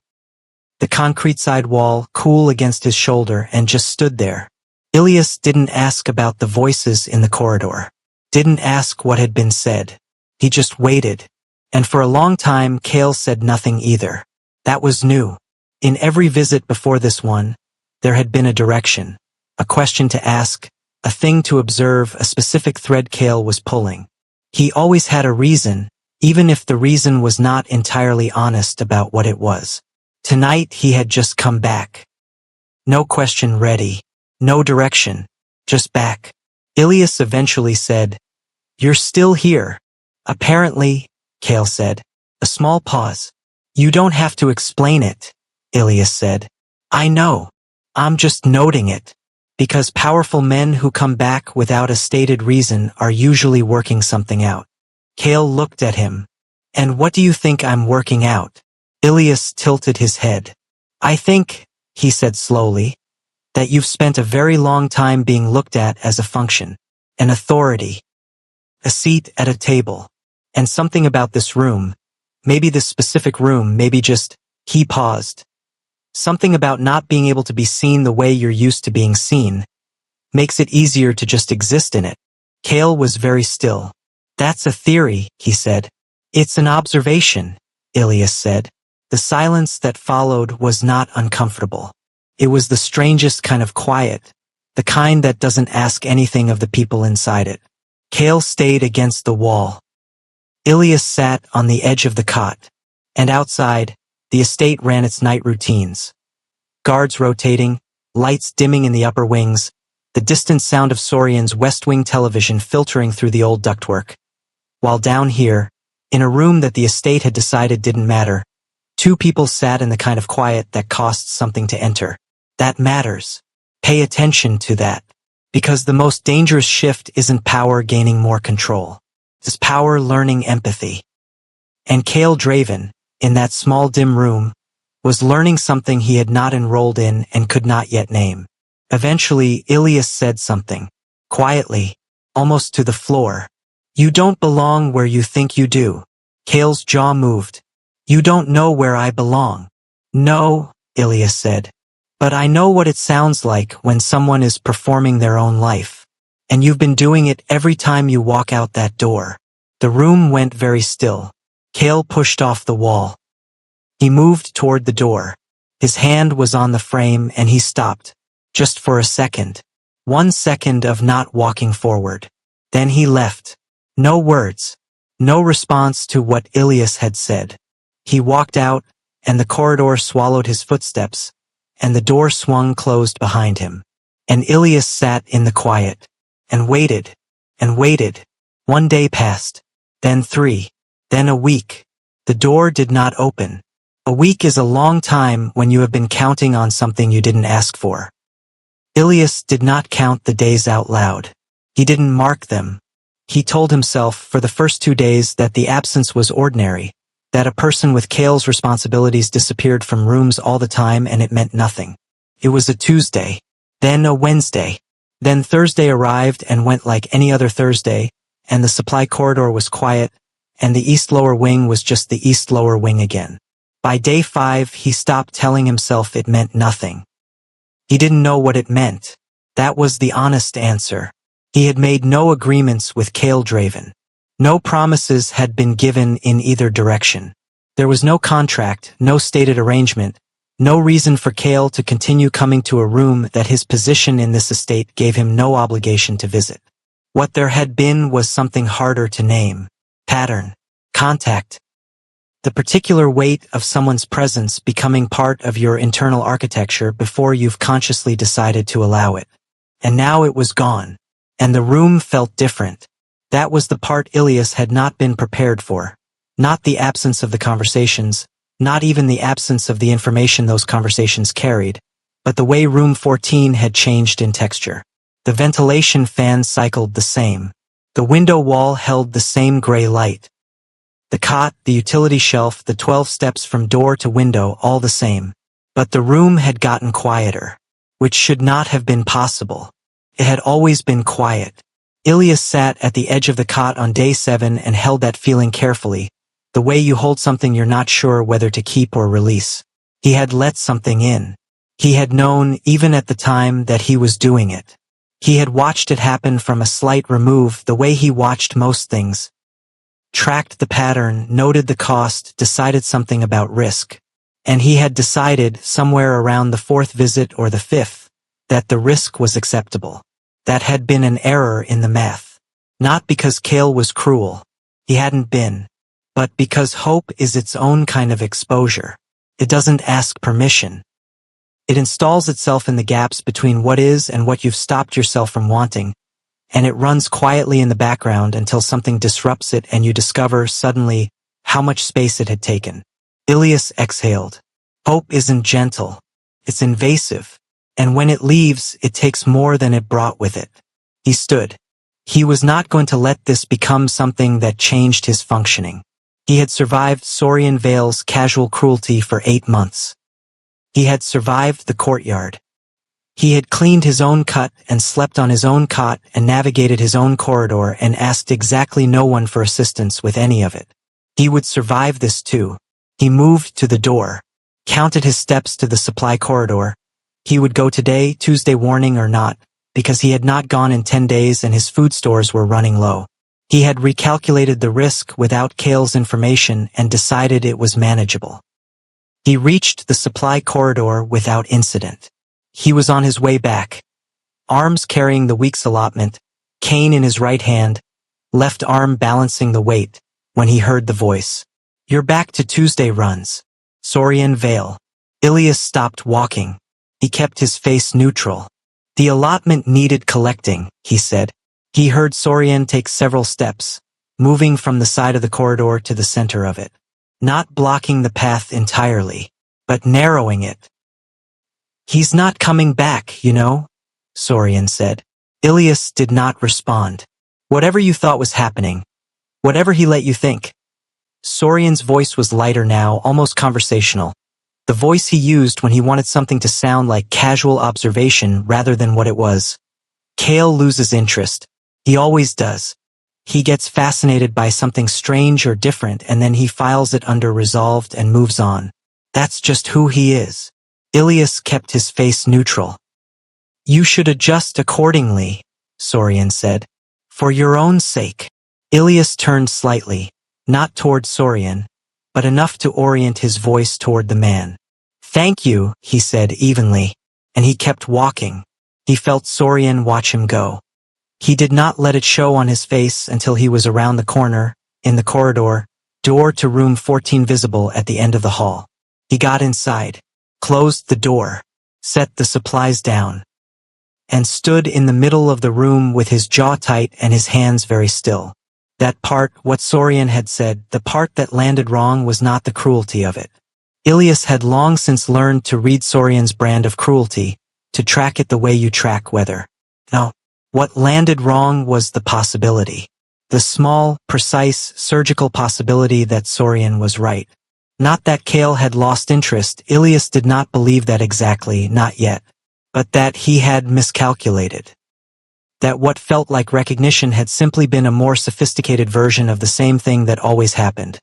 The concrete side wall cool against his shoulder and just stood there. Ilias didn't ask about the voices in the corridor. Didn't ask what had been said. He just waited. And for a long time Cale said nothing either. That was new. In every visit before this one, there had been a direction, a question to ask, a thing to observe, a specific thread Cale was pulling. He always had a reason, even if the reason was not entirely honest about what it was. Tonight he had just come back. No question ready, no direction, just back. Ilias eventually said, "You're still here." "Apparently," Cale said. A small pause. "You don't have to explain it," Ilias said. "I know. I'm just noting it. Because powerful men who come back without a stated reason are usually working something out." Cale looked at him. "And what do you think I'm working out?" Ilias tilted his head. "I think," he said slowly, "that you've spent a very long time being looked at as a function. an authority, a seat at a table, and something about this room, maybe this specific room, maybe just, he paused. Something about not being able to be seen the way you're used to being seen makes it easier to just exist in it. Cale was very still. That's a theory, he said. It's an observation, Ilias said. The silence that followed was not uncomfortable. It was the strangest kind of quiet, the kind that doesn't ask anything of the people inside it. Cale stayed against the wall. Ilias sat on the edge of the cot, and outside, the estate ran its night routines. Guards rotating, lights dimming in the upper wings, the distant sound of Sorian's West Wing television filtering through the old ductwork. While down here, in a room that the estate had decided didn't matter, two people sat in the kind of quiet that costs something to enter. That matters. Pay attention to that. Because the most dangerous shift isn't power gaining more control. It's power learning empathy. And Cale Draven, in that small dim room, was learning something he had not enrolled in and could not yet name. Eventually, Ilias said something, quietly, almost to the floor. You don't belong where you think you do. Cale's jaw moved. You don't know where I belong. No, Ilias said. But I know what it sounds like when someone is performing their own life. And you've been doing it every time you walk out that door. The room went very still. Cale pushed off the wall. He moved toward the door. His hand was on the frame and he stopped. Just for a second. 1 second of not walking forward. Then he left. No words. No response to what Ilias had said. He walked out, and the corridor swallowed his footsteps, and the door swung closed behind him. And Ilias sat in the quiet, and waited, and waited. 1 day passed, then 3, then a week. The door did not open. A week is a long time when you have been counting on something you didn't ask for. Ilias did not count the days out loud. He didn't mark them. He told himself for the first 2 days that the absence was ordinary, that a person with Cale's responsibilities disappeared from rooms all the time and it meant nothing. It was a Tuesday, then a Wednesday, then Thursday arrived and went like any other Thursday, and the supply corridor was quiet, and the East Lower Wing was just the East Lower Wing again. By day 5 he stopped telling himself it meant nothing. He didn't know what it meant. That was the honest answer. He had made no agreements with Cale Draven. No promises had been given in either direction. There was no contract, no stated arrangement, no reason for Cale to continue coming to a room that his position in this estate gave him no obligation to visit. What there had been was something harder to name. Pattern. Contact. The particular weight of someone's presence becoming part of your internal architecture before you've consciously decided to allow it. And now it was gone. And the room felt different. That was the part Ilias had not been prepared for. Not the absence of the conversations, not even the absence of the information those conversations carried, but the way room 14 had changed in texture. The ventilation fan cycled the same. The window wall held the same gray light. The cot, the utility shelf, the 12 steps from door to window, all the same. But the room had gotten quieter, which should not have been possible. It had always been quiet. Ilias sat at the edge of the cot on day 7 and held that feeling carefully, the way you hold something you're not sure whether to keep or release. He had let something in. He had known, even at the time, that he was doing it. He had watched it happen from a slight remove, the way he watched most things. Tracked the pattern, noted the cost, decided something about risk. And he had decided, somewhere around the 4th visit or the 5th, that the risk was acceptable. That had been an error in the math. Not because Cale was cruel. He hadn't been. But because hope is its own kind of exposure. It doesn't ask permission. It installs itself in the gaps between what is and what you've stopped yourself from wanting, and it runs quietly in the background until something disrupts it and you discover, suddenly, how much space it had taken. Ilias exhaled. Hope isn't gentle. It's invasive. And when it leaves, it takes more than it brought with it. He stood. He was not going to let this become something that changed his functioning. He had survived Sorian Vale's casual cruelty for 8 months. He had survived the courtyard. He had cleaned his own cut and slept on his own cot and navigated his own corridor and asked exactly no one for assistance with any of it. He would survive this too. He moved to the door, counted his steps to the supply corridor. He would go today, Tuesday, warning or not, because he had not gone in 10 days and his food stores were running low. He had recalculated the risk without Cale's information and decided it was manageable. He reached the supply corridor without incident. He was on his way back, arms carrying the week's allotment, cane in his right hand, left arm balancing the weight, when he heard the voice. "You're back to Tuesday runs. Sorian Vale." Ilias stopped walking. He kept his face neutral. "The allotment needed collecting," he said. He heard Sorian take several steps, moving from the side of the corridor to the center of it. Not blocking the path entirely, but narrowing it. "He's not coming back, you know," Sorian said. Ilias did not respond. "Whatever you thought was happening. Whatever he let you think." Sorian's voice was lighter now, almost conversational. The voice he used when he wanted something to sound like casual observation rather than what it was. "Cale loses interest. He always does. He gets fascinated by something strange or different and then he files it under resolved and moves on. That's just who he is." Ilias kept his face neutral. "You should adjust accordingly," Sorian said. "For your own sake." Ilias turned slightly, not toward Sorian, but enough to orient his voice toward the man. "Thank you," he said evenly, and he kept walking. He felt Sorian watch him go. He did not let it show on his face until he was around the corner, in the corridor, door to room 14 visible at the end of the hall. He got inside, closed the door, set the supplies down, and stood in the middle of the room with his jaw tight and his hands very still. That part, what Sorian had said, the part that landed wrong was not the cruelty of it. Ilias had long since learned to read Sorian's brand of cruelty, to track it the way you track weather. No. What landed wrong was the possibility. The small, precise, surgical possibility that Sorian was right. Not that Cale had lost interest, Ilias did not believe that exactly, not yet. But that he had miscalculated. That what felt like recognition had simply been a more sophisticated version of the same thing that always happened.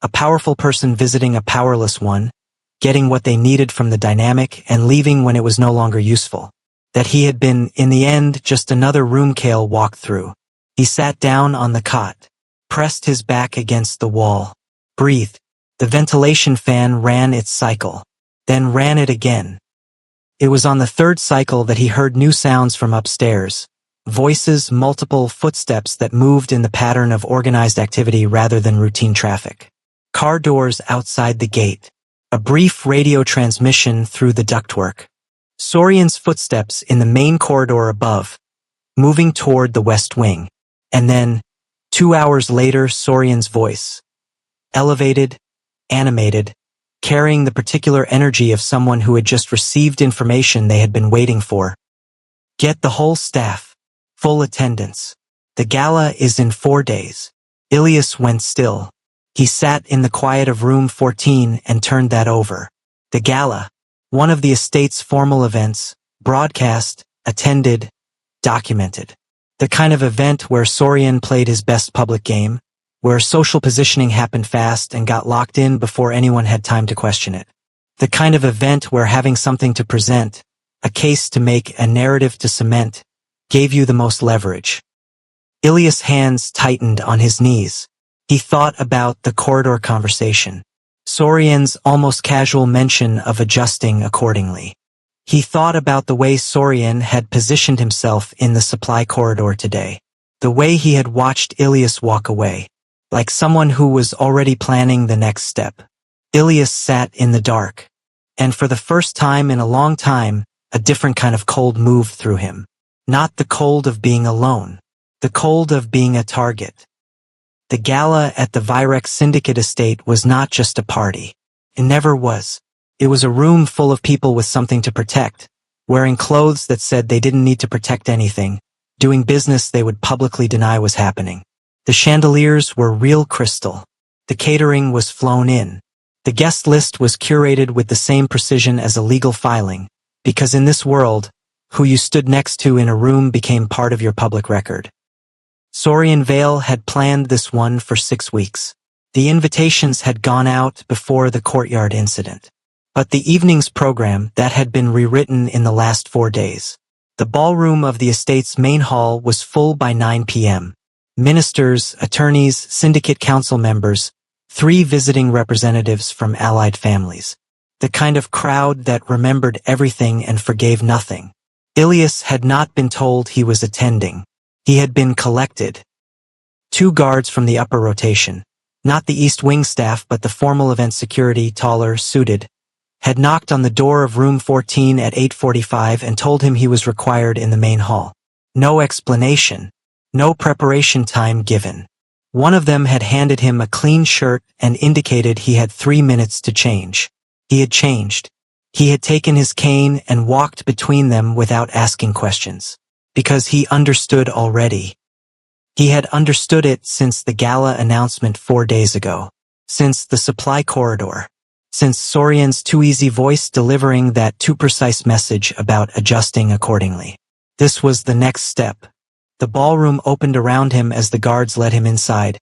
A powerful person visiting a powerless one, getting what they needed from the dynamic and leaving when it was no longer useful. That he had been, in the end, just another room Cale walked through. He sat down on the cot, pressed his back against the wall, breathed. The ventilation fan ran its cycle, then ran it again. It was on the third cycle that he heard new sounds from upstairs. Voices, multiple footsteps that moved in the pattern of organized activity rather than routine traffic. Car doors outside the gate. A brief radio transmission through the ductwork. Sorian's footsteps in the main corridor above, moving toward the west wing. And then, 2 hours later, Sorian's voice. Elevated, animated, carrying the particular energy of someone who had just received information they had been waiting for. "Get the whole staff. Full attendance. The gala is in 4 days." Ilias went still. He sat in the quiet of room 14 and turned that over. The gala. One of the estate's formal events, broadcast, attended, documented. The kind of event where Sorian played his best public game, where social positioning happened fast and got locked in before anyone had time to question it. The kind of event where having something to present, a case to make, a narrative to cement, gave you the most leverage. Ilias' hands tightened on his knees. He thought about the corridor conversation. Sorian's almost casual mention of adjusting accordingly. He thought about the way Sorian had positioned himself in the supply corridor today. The way he had watched Ilias walk away. Like someone who was already planning the next step. Ilias sat in the dark. And for the first time in a long time, a different kind of cold moved through him. Not the cold of being alone. The cold of being a target. The gala at the Virex Syndicate estate was not just a party. It never was. It was a room full of people with something to protect, wearing clothes that said they didn't need to protect anything, doing business they would publicly deny was happening. The chandeliers were real crystal. The catering was flown in. The guest list was curated with the same precision as a legal filing, Because in this world, who you stood next to in a room became part of your public record. Sorian Vale had planned this one for 6 weeks. The invitations had gone out before the courtyard incident. But the evening's program that had been rewritten in the last 4 days. The ballroom of the estate's main hall was full by 9 p.m. Ministers, attorneys, syndicate council members, 3 visiting representatives from allied families. The kind of crowd that remembered everything and forgave nothing. Ilias had not been told he was attending. He had been collected. 2 guards from the upper rotation, not the East Wing staff but the formal event security, taller, suited, had knocked on the door of room 14 at 8:45 and told him he was required in the main hall. No explanation. No preparation time given. One of them had handed him a clean shirt and indicated he had 3 minutes to change. He had changed. He had taken his cane and walked between them without asking questions. Because he understood already. He had understood it since the gala announcement 4 days ago. Since the supply corridor. Since Sorian's too easy voice delivering that too precise message about adjusting accordingly. This was the next step. The ballroom opened around him as the guards led him inside.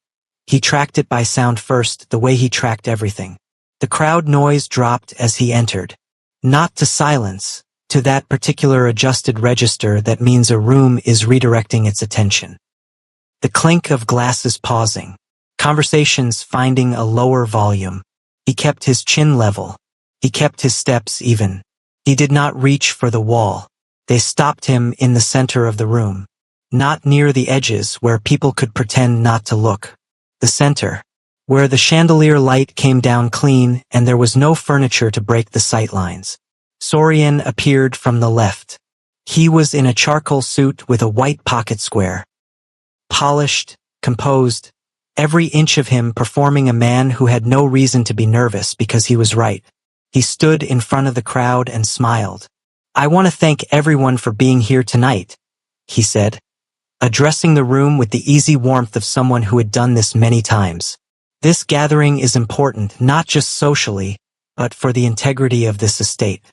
He tracked it by sound first, the way he tracked everything. The crowd noise dropped as he entered. Not to silence, to that particular adjusted register that means a room is redirecting its attention. The clink of glasses pausing. Conversations finding a lower volume. He kept his chin level. He kept his steps even. He did not reach for the wall. They stopped him in the center of the room. Not near the edges where people could pretend not to look. The center, where the chandelier light came down clean and there was no furniture to break the sight lines. Sorian appeared from the left. He was in a charcoal suit with a white pocket square. Polished, composed, every inch of him performing a man who had no reason to be nervous because he was right. He stood in front of the crowd and smiled. "I want to thank everyone for being here tonight," he said, addressing the room with the easy warmth of someone who had done this many times. "This gathering is important not just socially, but for the integrity of this estate.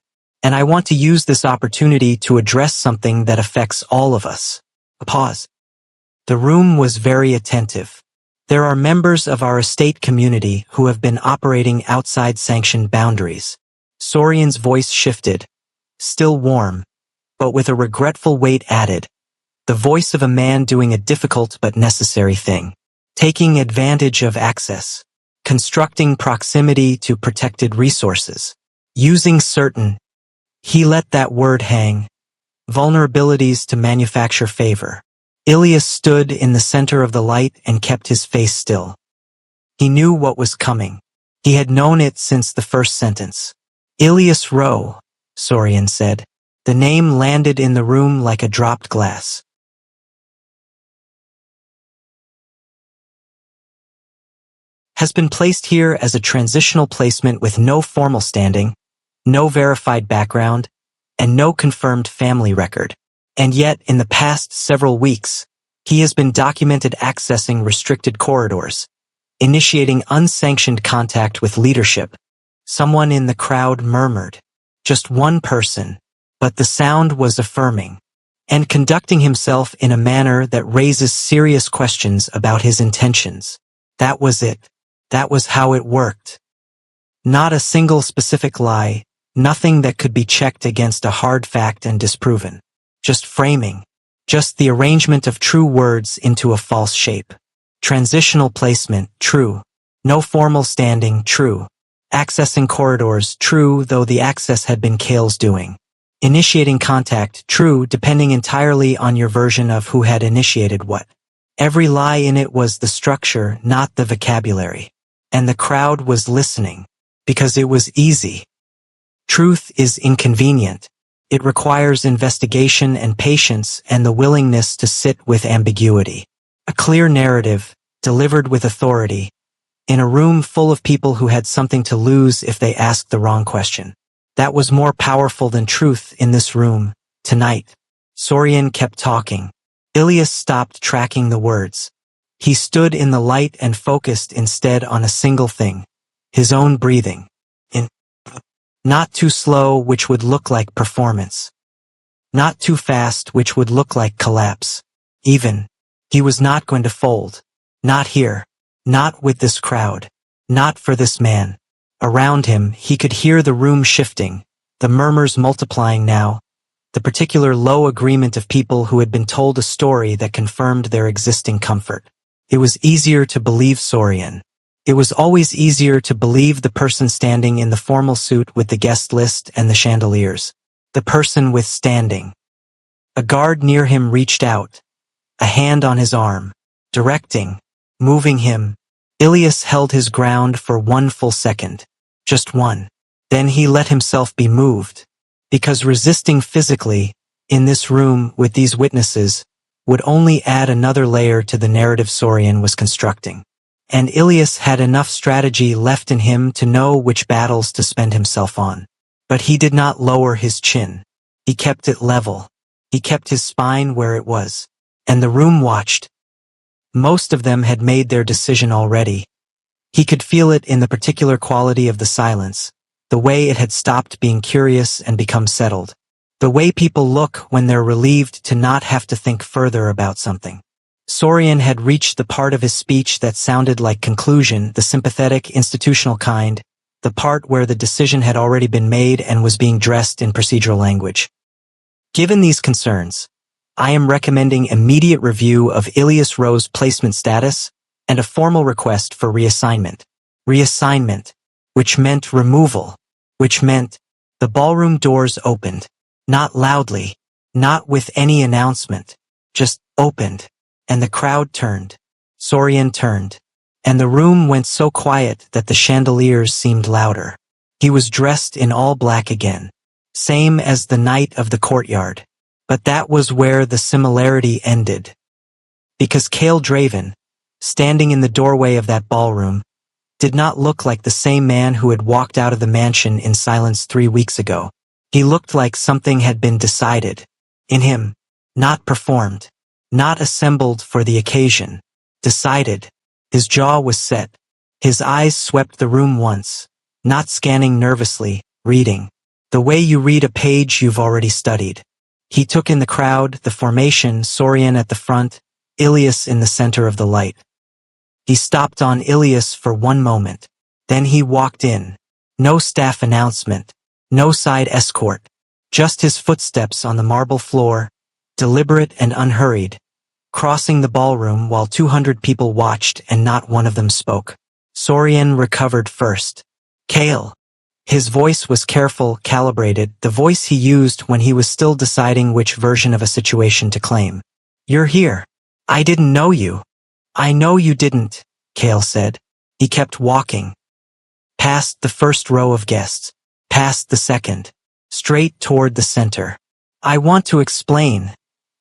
And I want to use this opportunity to address something that affects all of us." A pause. The room was very attentive. There are members of our estate community who have been operating outside sanctioned boundaries. Sorian's voice shifted, still warm, but with a regretful weight added. The voice of a man doing a difficult but necessary thing. Taking advantage of access. Constructing proximity to protected resources. Using certain, he let that word hang, vulnerabilities to manufacture favor. Ilias stood in the center of the light and kept his face still. He knew what was coming. He had known it since the first sentence. "Ilias Rowe," Sorian said. The name landed in the room like a dropped glass. Has been placed here as a transitional placement with no formal standing, no verified background, and no confirmed family record. And yet, in the past several weeks, he has been documented accessing restricted corridors, initiating unsanctioned contact with leadership. Someone in the crowd murmured. Just one person, but the sound was affirming, and conducting himself in a manner that raises serious questions about his intentions. That was it. That was how it worked. Not a single specific lie, nothing that could be checked against a hard fact and disproven. Just framing. Just the arrangement of true words into a false shape. Transitional placement, true. No formal standing, true. Accessing corridors, true, though the access had been Kale's doing. Initiating contact, true, depending entirely on your version of who had initiated what. Every lie in it was the structure, not the vocabulary. And the crowd was listening. Because it was easy. Truth is inconvenient. It requires investigation and patience and the willingness to sit with ambiguity. A clear narrative, delivered with authority, in a room full of people who had something to lose if they asked the wrong question. That was more powerful than truth in this room, tonight. Sorian kept talking. Ilias stopped tracking the words. He stood in the light and focused instead on a single thing. His own breathing. In. Not too slow, which would look like performance. Not too fast, which would look like collapse. Even. He was not going to fold. Not here. Not with this crowd. Not for this man. Around him, he could hear the room shifting, the murmurs multiplying now, the particular low agreement of people who had been told a story that confirmed their existing comfort. It was easier to believe Sorian. It was always easier to believe the person standing in the formal suit with the guest list and the chandeliers. The person with standing. A guard near him reached out, a hand on his arm, directing, moving him. Ilias held his ground for 1 full second. Just one. Then he let himself be moved. Because resisting physically, in this room with these witnesses, would only add another layer to the narrative Sorian was constructing. And Ilias had enough strategy left in him to know which battles to spend himself on. But he did not lower his chin. He kept it level. He kept his spine where it was. And the room watched. Most of them had made their decision already. He could feel it in the particular quality of the silence, the way it had stopped being curious and become settled. The way people look when they're relieved to not have to think further about something. Sorian had reached the part of his speech that sounded like conclusion, the sympathetic, institutional kind, the part where the decision had already been made and was being dressed in procedural language. Given these concerns, I am recommending immediate review of Ilias Rowe's placement status and a formal request for reassignment. Reassignment, which meant removal, which meant the ballroom doors opened, not loudly, not with any announcement, just opened. And the crowd turned. Sorian turned. And the room went so quiet that the chandeliers seemed louder. He was dressed in all black again. Same as the night of the courtyard. But that was where the similarity ended. Because Cale Draven, standing in the doorway of that ballroom, did not look like the same man who had walked out of the mansion in silence 3 weeks ago. He looked like something had been decided. In him. Not performed. Not assembled for the occasion. Decided. His jaw was set. His eyes swept the room once, not scanning nervously, reading. The way you read a page you've already studied. He took in the crowd, the formation, Sorian at the front, Ilias in the center of the light. He stopped on Ilias for 1 moment. Then he walked in. No staff announcement. No side escort. Just his footsteps on the marble floor, deliberate and unhurried, crossing the ballroom while 200 people watched and not one of them spoke. Sorian recovered first. Cale. His voice was careful, calibrated, the voice he used when he was still deciding which version of a situation to claim. You're here. I didn't know you. I know you didn't, Cale said. He kept walking. Past the first row of guests. Past the second. Straight toward the center. I want to explain.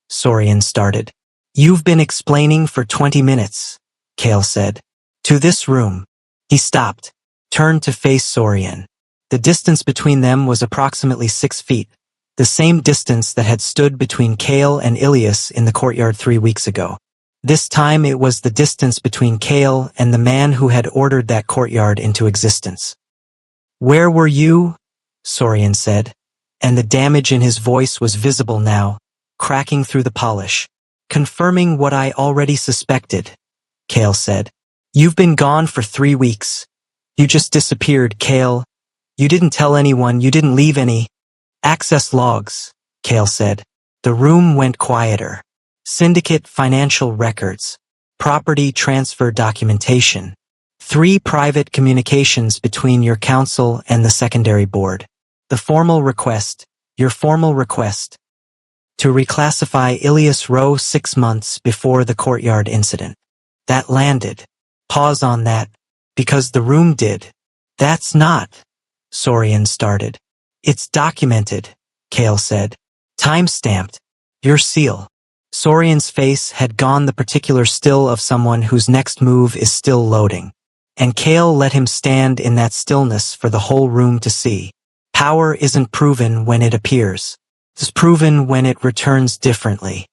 Sorian started. You've been explaining for 20 minutes, Cale said. To this room. He stopped, turned to face Sorian. The distance between them was approximately 6 feet, the same distance that had stood between Cale and Ilias in the courtyard 3 weeks ago. This time it was the distance between Cale and the man who had ordered that courtyard into existence. Where were you? Sorian said, and the damage in his voice was visible now, cracking through the polish. Confirming what I already suspected, Cale said. You've been gone for 3 weeks. You just disappeared, Cale. You didn't tell anyone, you didn't leave any access logs, Cale said. The room went quieter. Syndicate financial records. Property transfer documentation. 3 private communications between your council and the secondary board. The formal request, your formal request, to reclassify Ilias Rowe 6 months before the courtyard incident. That landed. Pause on that, because the room did. That's not, Sorian started. It's documented, Cale said. Time-stamped. Your seal. Sorian's face had gone the particular still of someone whose next move is still loading. And Cale let him stand in that stillness for the whole room to see. Power isn't proven when it appears. It's proven when it returns differently.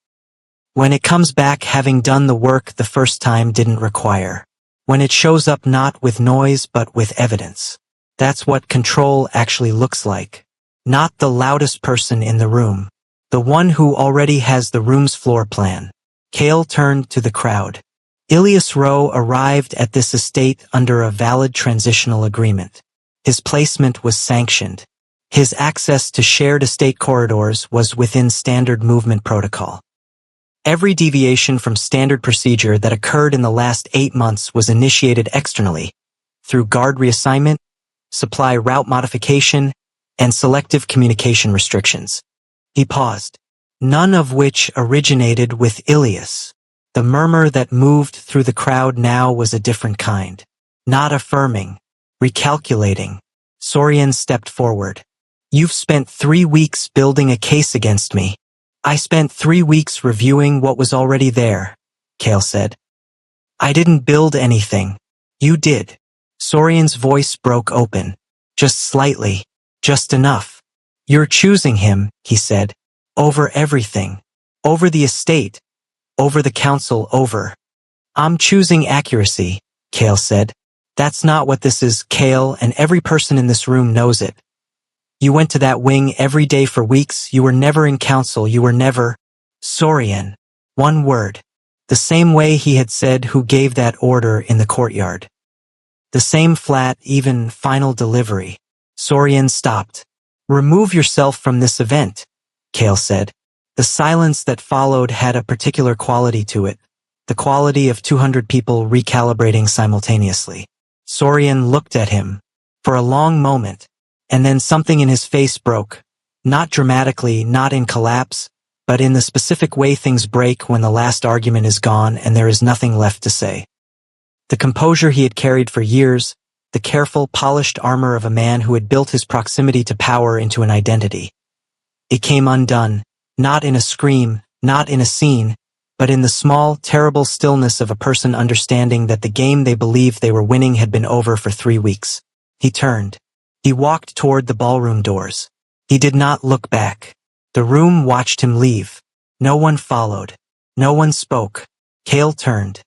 When it comes back having done the work the first time didn't require. When it shows up not with noise but with evidence. That's what control actually looks like. Not the loudest person in the room. The one who already has the room's floor plan. Kale turned to the crowd. Ilias Rowe arrived at this estate under a valid transitional agreement. His placement was sanctioned. His access to shared estate corridors was within standard movement protocol. Every deviation from standard procedure that occurred in the last 8 months was initiated externally, through guard reassignment, supply route modification, and selective communication restrictions. He paused, none of which originated with Ilias. The murmur that moved through the crowd now was a different kind. Not affirming, recalculating. Sorian stepped forward. You've spent 3 weeks building a case against me. I spent 3 weeks reviewing what was already there, Kale said. I didn't build anything. You did. Sorian's voice broke open. Just slightly. Just enough. You're choosing him, he said. Over everything. Over the estate. Over the council, over. I'm choosing accuracy, Kale said. That's not what this is, Kale, and every person in this room knows it. You went to that wing every day for weeks, you were never in council, you were never… Sorian. One word. The same way he had said who gave that order in the courtyard. The same flat, even, final delivery. Sorian stopped. Remove yourself from this event, Kale said. The silence that followed had a particular quality to it, the quality of 200 people recalibrating simultaneously. Sorian looked at him for a long moment, and then something in his face broke, not dramatically, not in collapse, but in the specific way things break when the last argument is gone and there is nothing left to say. The composure he had carried for years, the careful, polished armor of a man who had built his proximity to power into an identity. It came undone, not in a scream, not in a scene, but in the small, terrible stillness of a person understanding that the game they believed they were winning had been over for 3 weeks. He turned. He walked toward the ballroom doors. He did not look back. The room watched him leave. No one followed. No one spoke. Kale turned.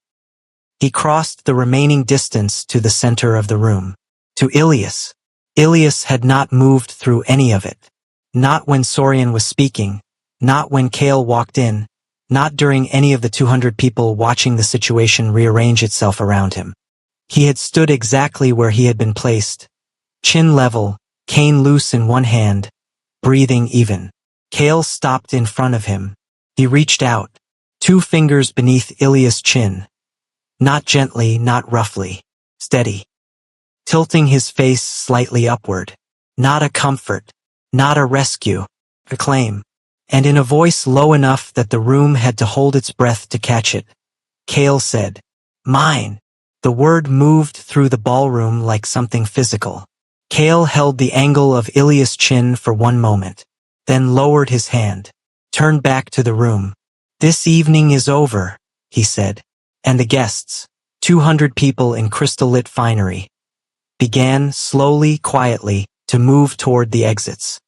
He crossed the remaining distance to the center of the room. To Ilias. Ilias had not moved through any of it. Not when Sorian was speaking. Not when Kale walked in. Not during any of the 200 people watching the situation rearrange itself around him. He had stood exactly where he had been placed. Chin level, cane loose in one hand, breathing even. Kale stopped in front of him. He reached out, 2 fingers beneath Ilias' chin. Not gently, not roughly. Steady. Tilting his face slightly upward. Not a comfort. Not a rescue. A claim. And in a voice low enough that the room had to hold its breath to catch it, Kale said, "Mine." The word moved through the ballroom like something physical. Kale held the angle of Ilias' chin for 1 moment, then lowered his hand, turned back to the room. "This evening is over," he said, and the guests, 200 people in crystal-lit finery, began, slowly, quietly, to move toward the exits.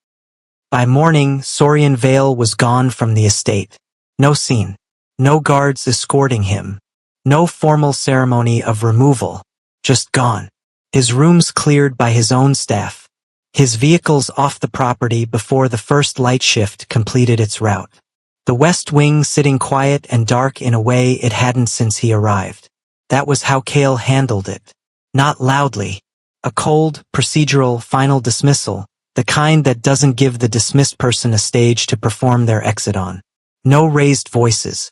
By morning, Sorian Vale was gone from the estate. No scene. No guards escorting him. No formal ceremony of removal. Just gone. His rooms cleared by his own staff. His vehicles off the property before the first light shift completed its route. The West Wing sitting quiet and dark in a way it hadn't since he arrived. That was how Kale handled it. Not loudly. A cold, procedural, final dismissal, the kind that doesn't give the dismissed person a stage to perform their exit on. No raised voices.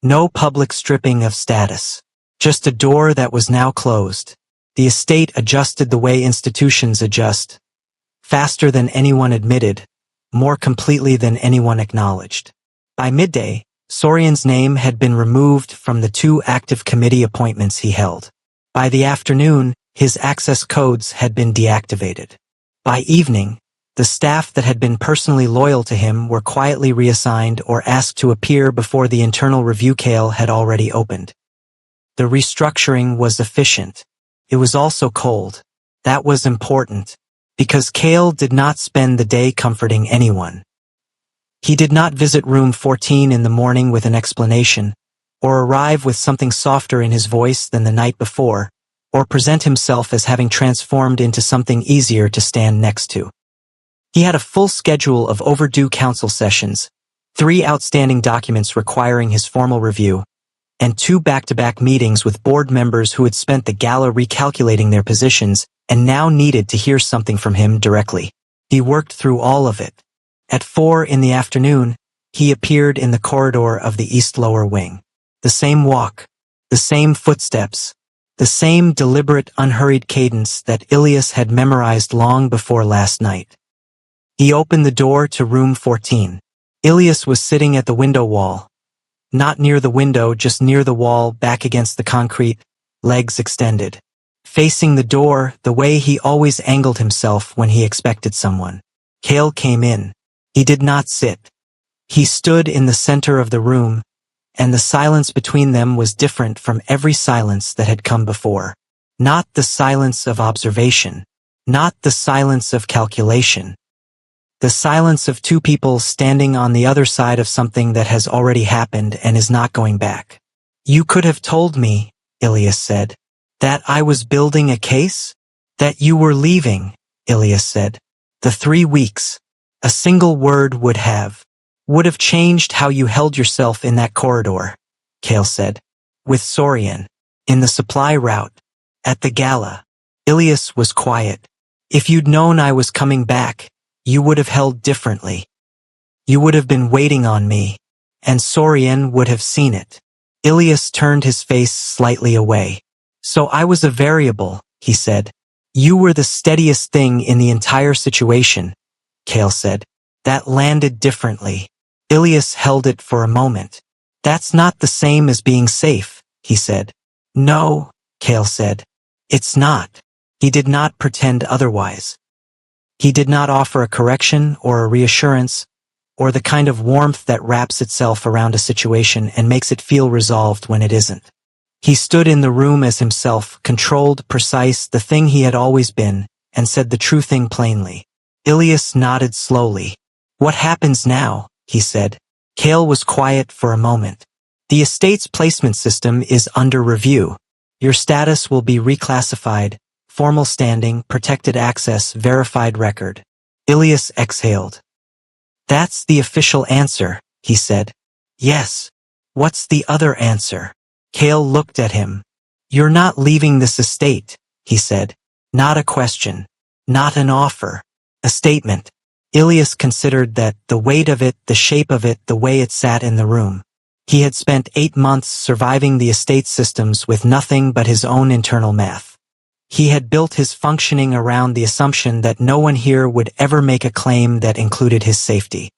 No public stripping of status. Just a door that was now closed. The estate adjusted the way institutions adjust. Faster than anyone admitted. More completely than anyone acknowledged. By midday, Sorian's name had been removed from the 2 active committee appointments he held. By the afternoon, his access codes had been deactivated. By evening, the staff that had been personally loyal to him were quietly reassigned or asked to appear before the internal review Kale had already opened. The restructuring was efficient. It was also cold. That was important, because Kale did not spend the day comforting anyone. He did not visit room 14 in the morning with an explanation, or arrive with something softer in his voice than the night before, or present himself as having transformed into something easier to stand next to. He had a full schedule of overdue council sessions, 3 outstanding documents requiring his formal review, and 2 back-to-back meetings with board members who had spent the gala recalculating their positions and now needed to hear something from him directly. He worked through all of it. At 4 in the afternoon, he appeared in the corridor of the east lower wing. The same walk, the same footsteps, the same deliberate, unhurried cadence that Ilias had memorized long before last night. He opened the door to room 14. Ilias was sitting at the window wall. Not near the window, just near the wall, back against the concrete, legs extended. Facing the door, the way he always angled himself when he expected someone. Cale came in. He did not sit. He stood in the center of the room, and the silence between them was different from every silence that had come before. Not the silence of observation. Not the silence of calculation. The silence of 2 people standing on the other side of something that has already happened and is not going back. "You could have told me," Ilias said, "that I was building a case? That you were leaving," Ilias said. "The 3 weeks. A single word would have changed how you held yourself in that corridor," Cale said. "With Sorian. In the supply route. At the gala." Ilias was quiet. "If you'd known I was coming back, you would have held differently. You would have been waiting on me, and Sorian would have seen it." Ilias turned his face slightly away. "So I was a variable," he said. "You were the steadiest thing in the entire situation," Cale said. "That landed differently." Ilias held it for a moment. "That's not the same as being safe," he said. "No," Cale said. "It's not." He did not pretend otherwise. He did not offer a correction or a reassurance, or the kind of warmth that wraps itself around a situation and makes it feel resolved when it isn't. He stood in the room as himself, controlled, precise, the thing he had always been, and said the true thing plainly. Ilias nodded slowly. "What happens now?" he said. Cale was quiet for a moment. "The estate's placement system is under review. Your status will be reclassified, formal standing, protected access, verified record." Ilias exhaled. "That's the official answer," he said. "Yes. What's the other answer?" Cale looked at him. "You're not leaving this estate," he said. "Not a question. Not an offer. A statement." Ilias considered that, the weight of it, the shape of it, the way it sat in the room. He had spent 8 months surviving the estate systems with nothing but his own internal math. He had built his functioning around the assumption that no one here would ever make a claim that included his safety.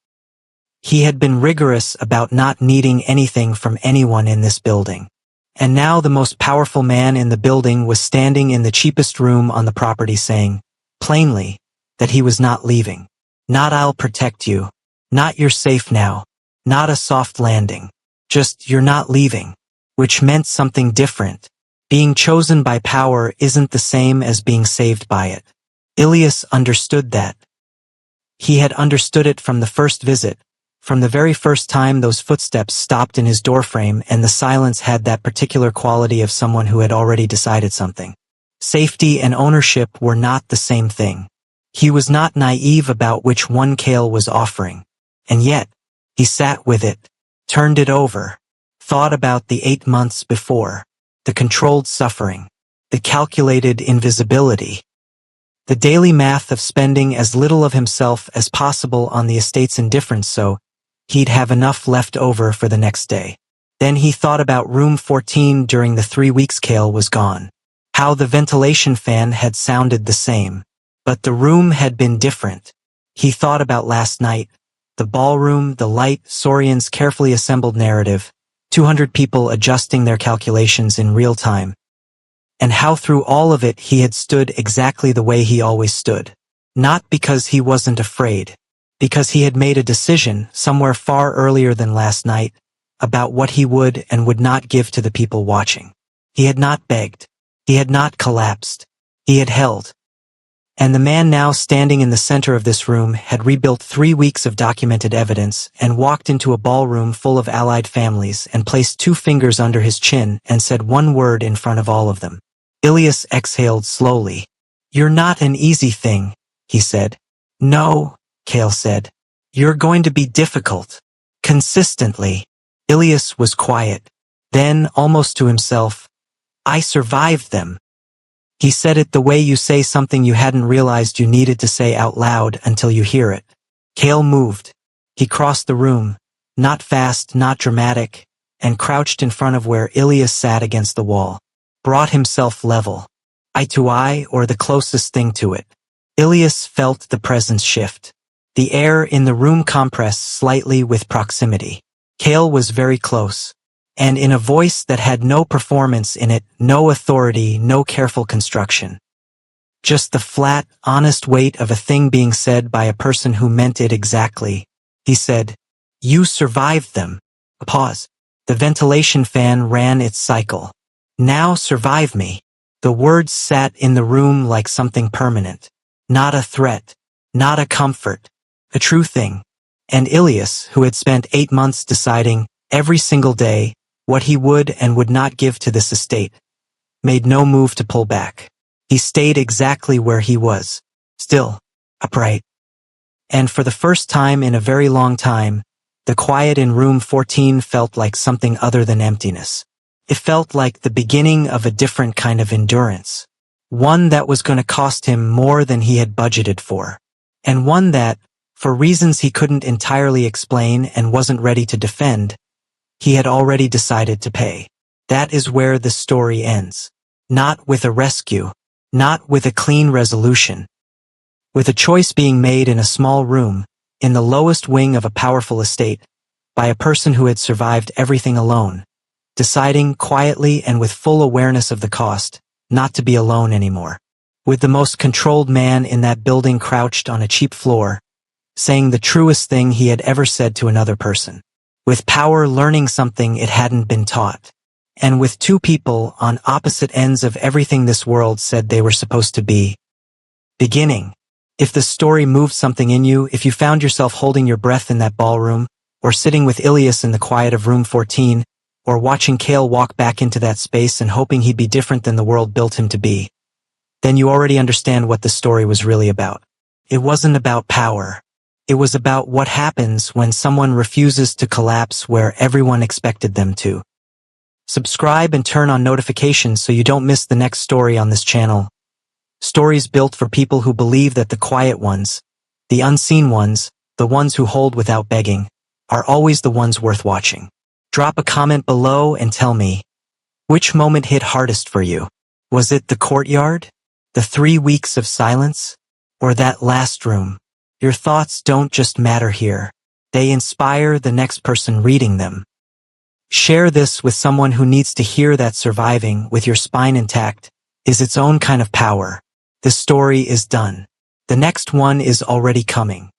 He had been rigorous about not needing anything from anyone in this building. And now the most powerful man in the building was standing in the cheapest room on the property saying, plainly, that he was not leaving. Not "I'll protect you." Not "you're safe now." Not a soft landing. Just "you're not leaving." Which meant something different. Being chosen by power isn't the same as being saved by it. Ilias understood that. He had understood it from the first visit, from the very first time those footsteps stopped in his doorframe, and the silence had that particular quality of someone who had already decided something. Safety and ownership were not the same thing. He was not naive about which one Cale was offering. And yet, he sat with it, turned it over, thought about the 8 months before, the controlled suffering, the calculated invisibility, the daily math of spending as little of himself as possible on the estate's indifference so he'd have enough left over for the next day. Then he thought about room 14 during the 3 weeks Cale was gone. How the ventilation fan had sounded the same. But the room had been different. He thought about last night, the ballroom, the light, Sorian's carefully assembled narrative, 200 people adjusting their calculations in real time. And how through all of it he had stood exactly the way he always stood. Not because he wasn't afraid. Because he had made a decision, somewhere far earlier than last night, about what he would and would not give to the people watching. He had not begged. He had not collapsed. He had held. And the man now standing in the center of this room had rebuilt 3 weeks of documented evidence and walked into a ballroom full of allied families and placed 2 fingers under his chin and said one word in front of all of them. Ilias exhaled slowly. You're not an easy thing, he said. No, Kale said. You're going to be difficult. Consistently. Ilias was quiet. Then, almost to himself, I survived them. He said it the way you say something you hadn't realized you needed to say out loud until you hear it. Kale moved. He crossed the room, not fast, not dramatic, and crouched in front of where Ilias sat against the wall. Brought himself level. Eye to eye, or the closest thing to it. Ilias felt the presence shift. The air in the room compressed slightly with proximity. Kale was very close, and in a voice that had no performance in it, no authority, no careful construction. Just the flat, honest weight of a thing being said by a person who meant it exactly. He said, You survived them. A pause. The ventilation fan ran its cycle. Now survive me. The words sat in the room like something permanent. Not a threat. Not a comfort. A true thing. And Ilias, who had spent 8 months deciding, every single day, what he would and would not give to this estate, made no move to pull back. He stayed exactly where he was. Still. Upright. And for the first time in a very long time, the quiet in room 14 felt like something other than emptiness. It felt like the beginning of a different kind of endurance. One that was going to cost him more than he had budgeted for. And one that, for reasons he couldn't entirely explain and wasn't ready to defend, he had already decided to pay. That is where the story ends. Not with a rescue. Not with a clean resolution. With a choice being made in a small room, in the lowest wing of a powerful estate, by a person who had survived everything alone, deciding quietly and with full awareness of the cost, not to be alone anymore. With the most controlled man in that building crouched on a cheap floor, saying the truest thing he had ever said to another person. With power learning something it hadn't been taught. And with two people on opposite ends of everything this world said they were supposed to be. Beginning. If the story moved something in you, if you found yourself holding your breath in that ballroom, or sitting with Ilias in the quiet of room 14, or watching Kale walk back into that space and hoping he'd be different than the world built him to be, then you already understand what the story was really about. It wasn't about power. It was about what happens when someone refuses to collapse where everyone expected them to. Subscribe and turn on notifications so you don't miss the next story on this channel. Stories built for people who believe that the quiet ones, the unseen ones, the ones who hold without begging, are always the ones worth watching. Drop a comment below and tell me, which moment hit hardest for you? Was it the courtyard? The 3 weeks of silence? Or that last room? Your thoughts don't just matter here. They inspire the next person reading them. Share this with someone who needs to hear that surviving with your spine intact is its own kind of power. This story is done. The next one is already coming.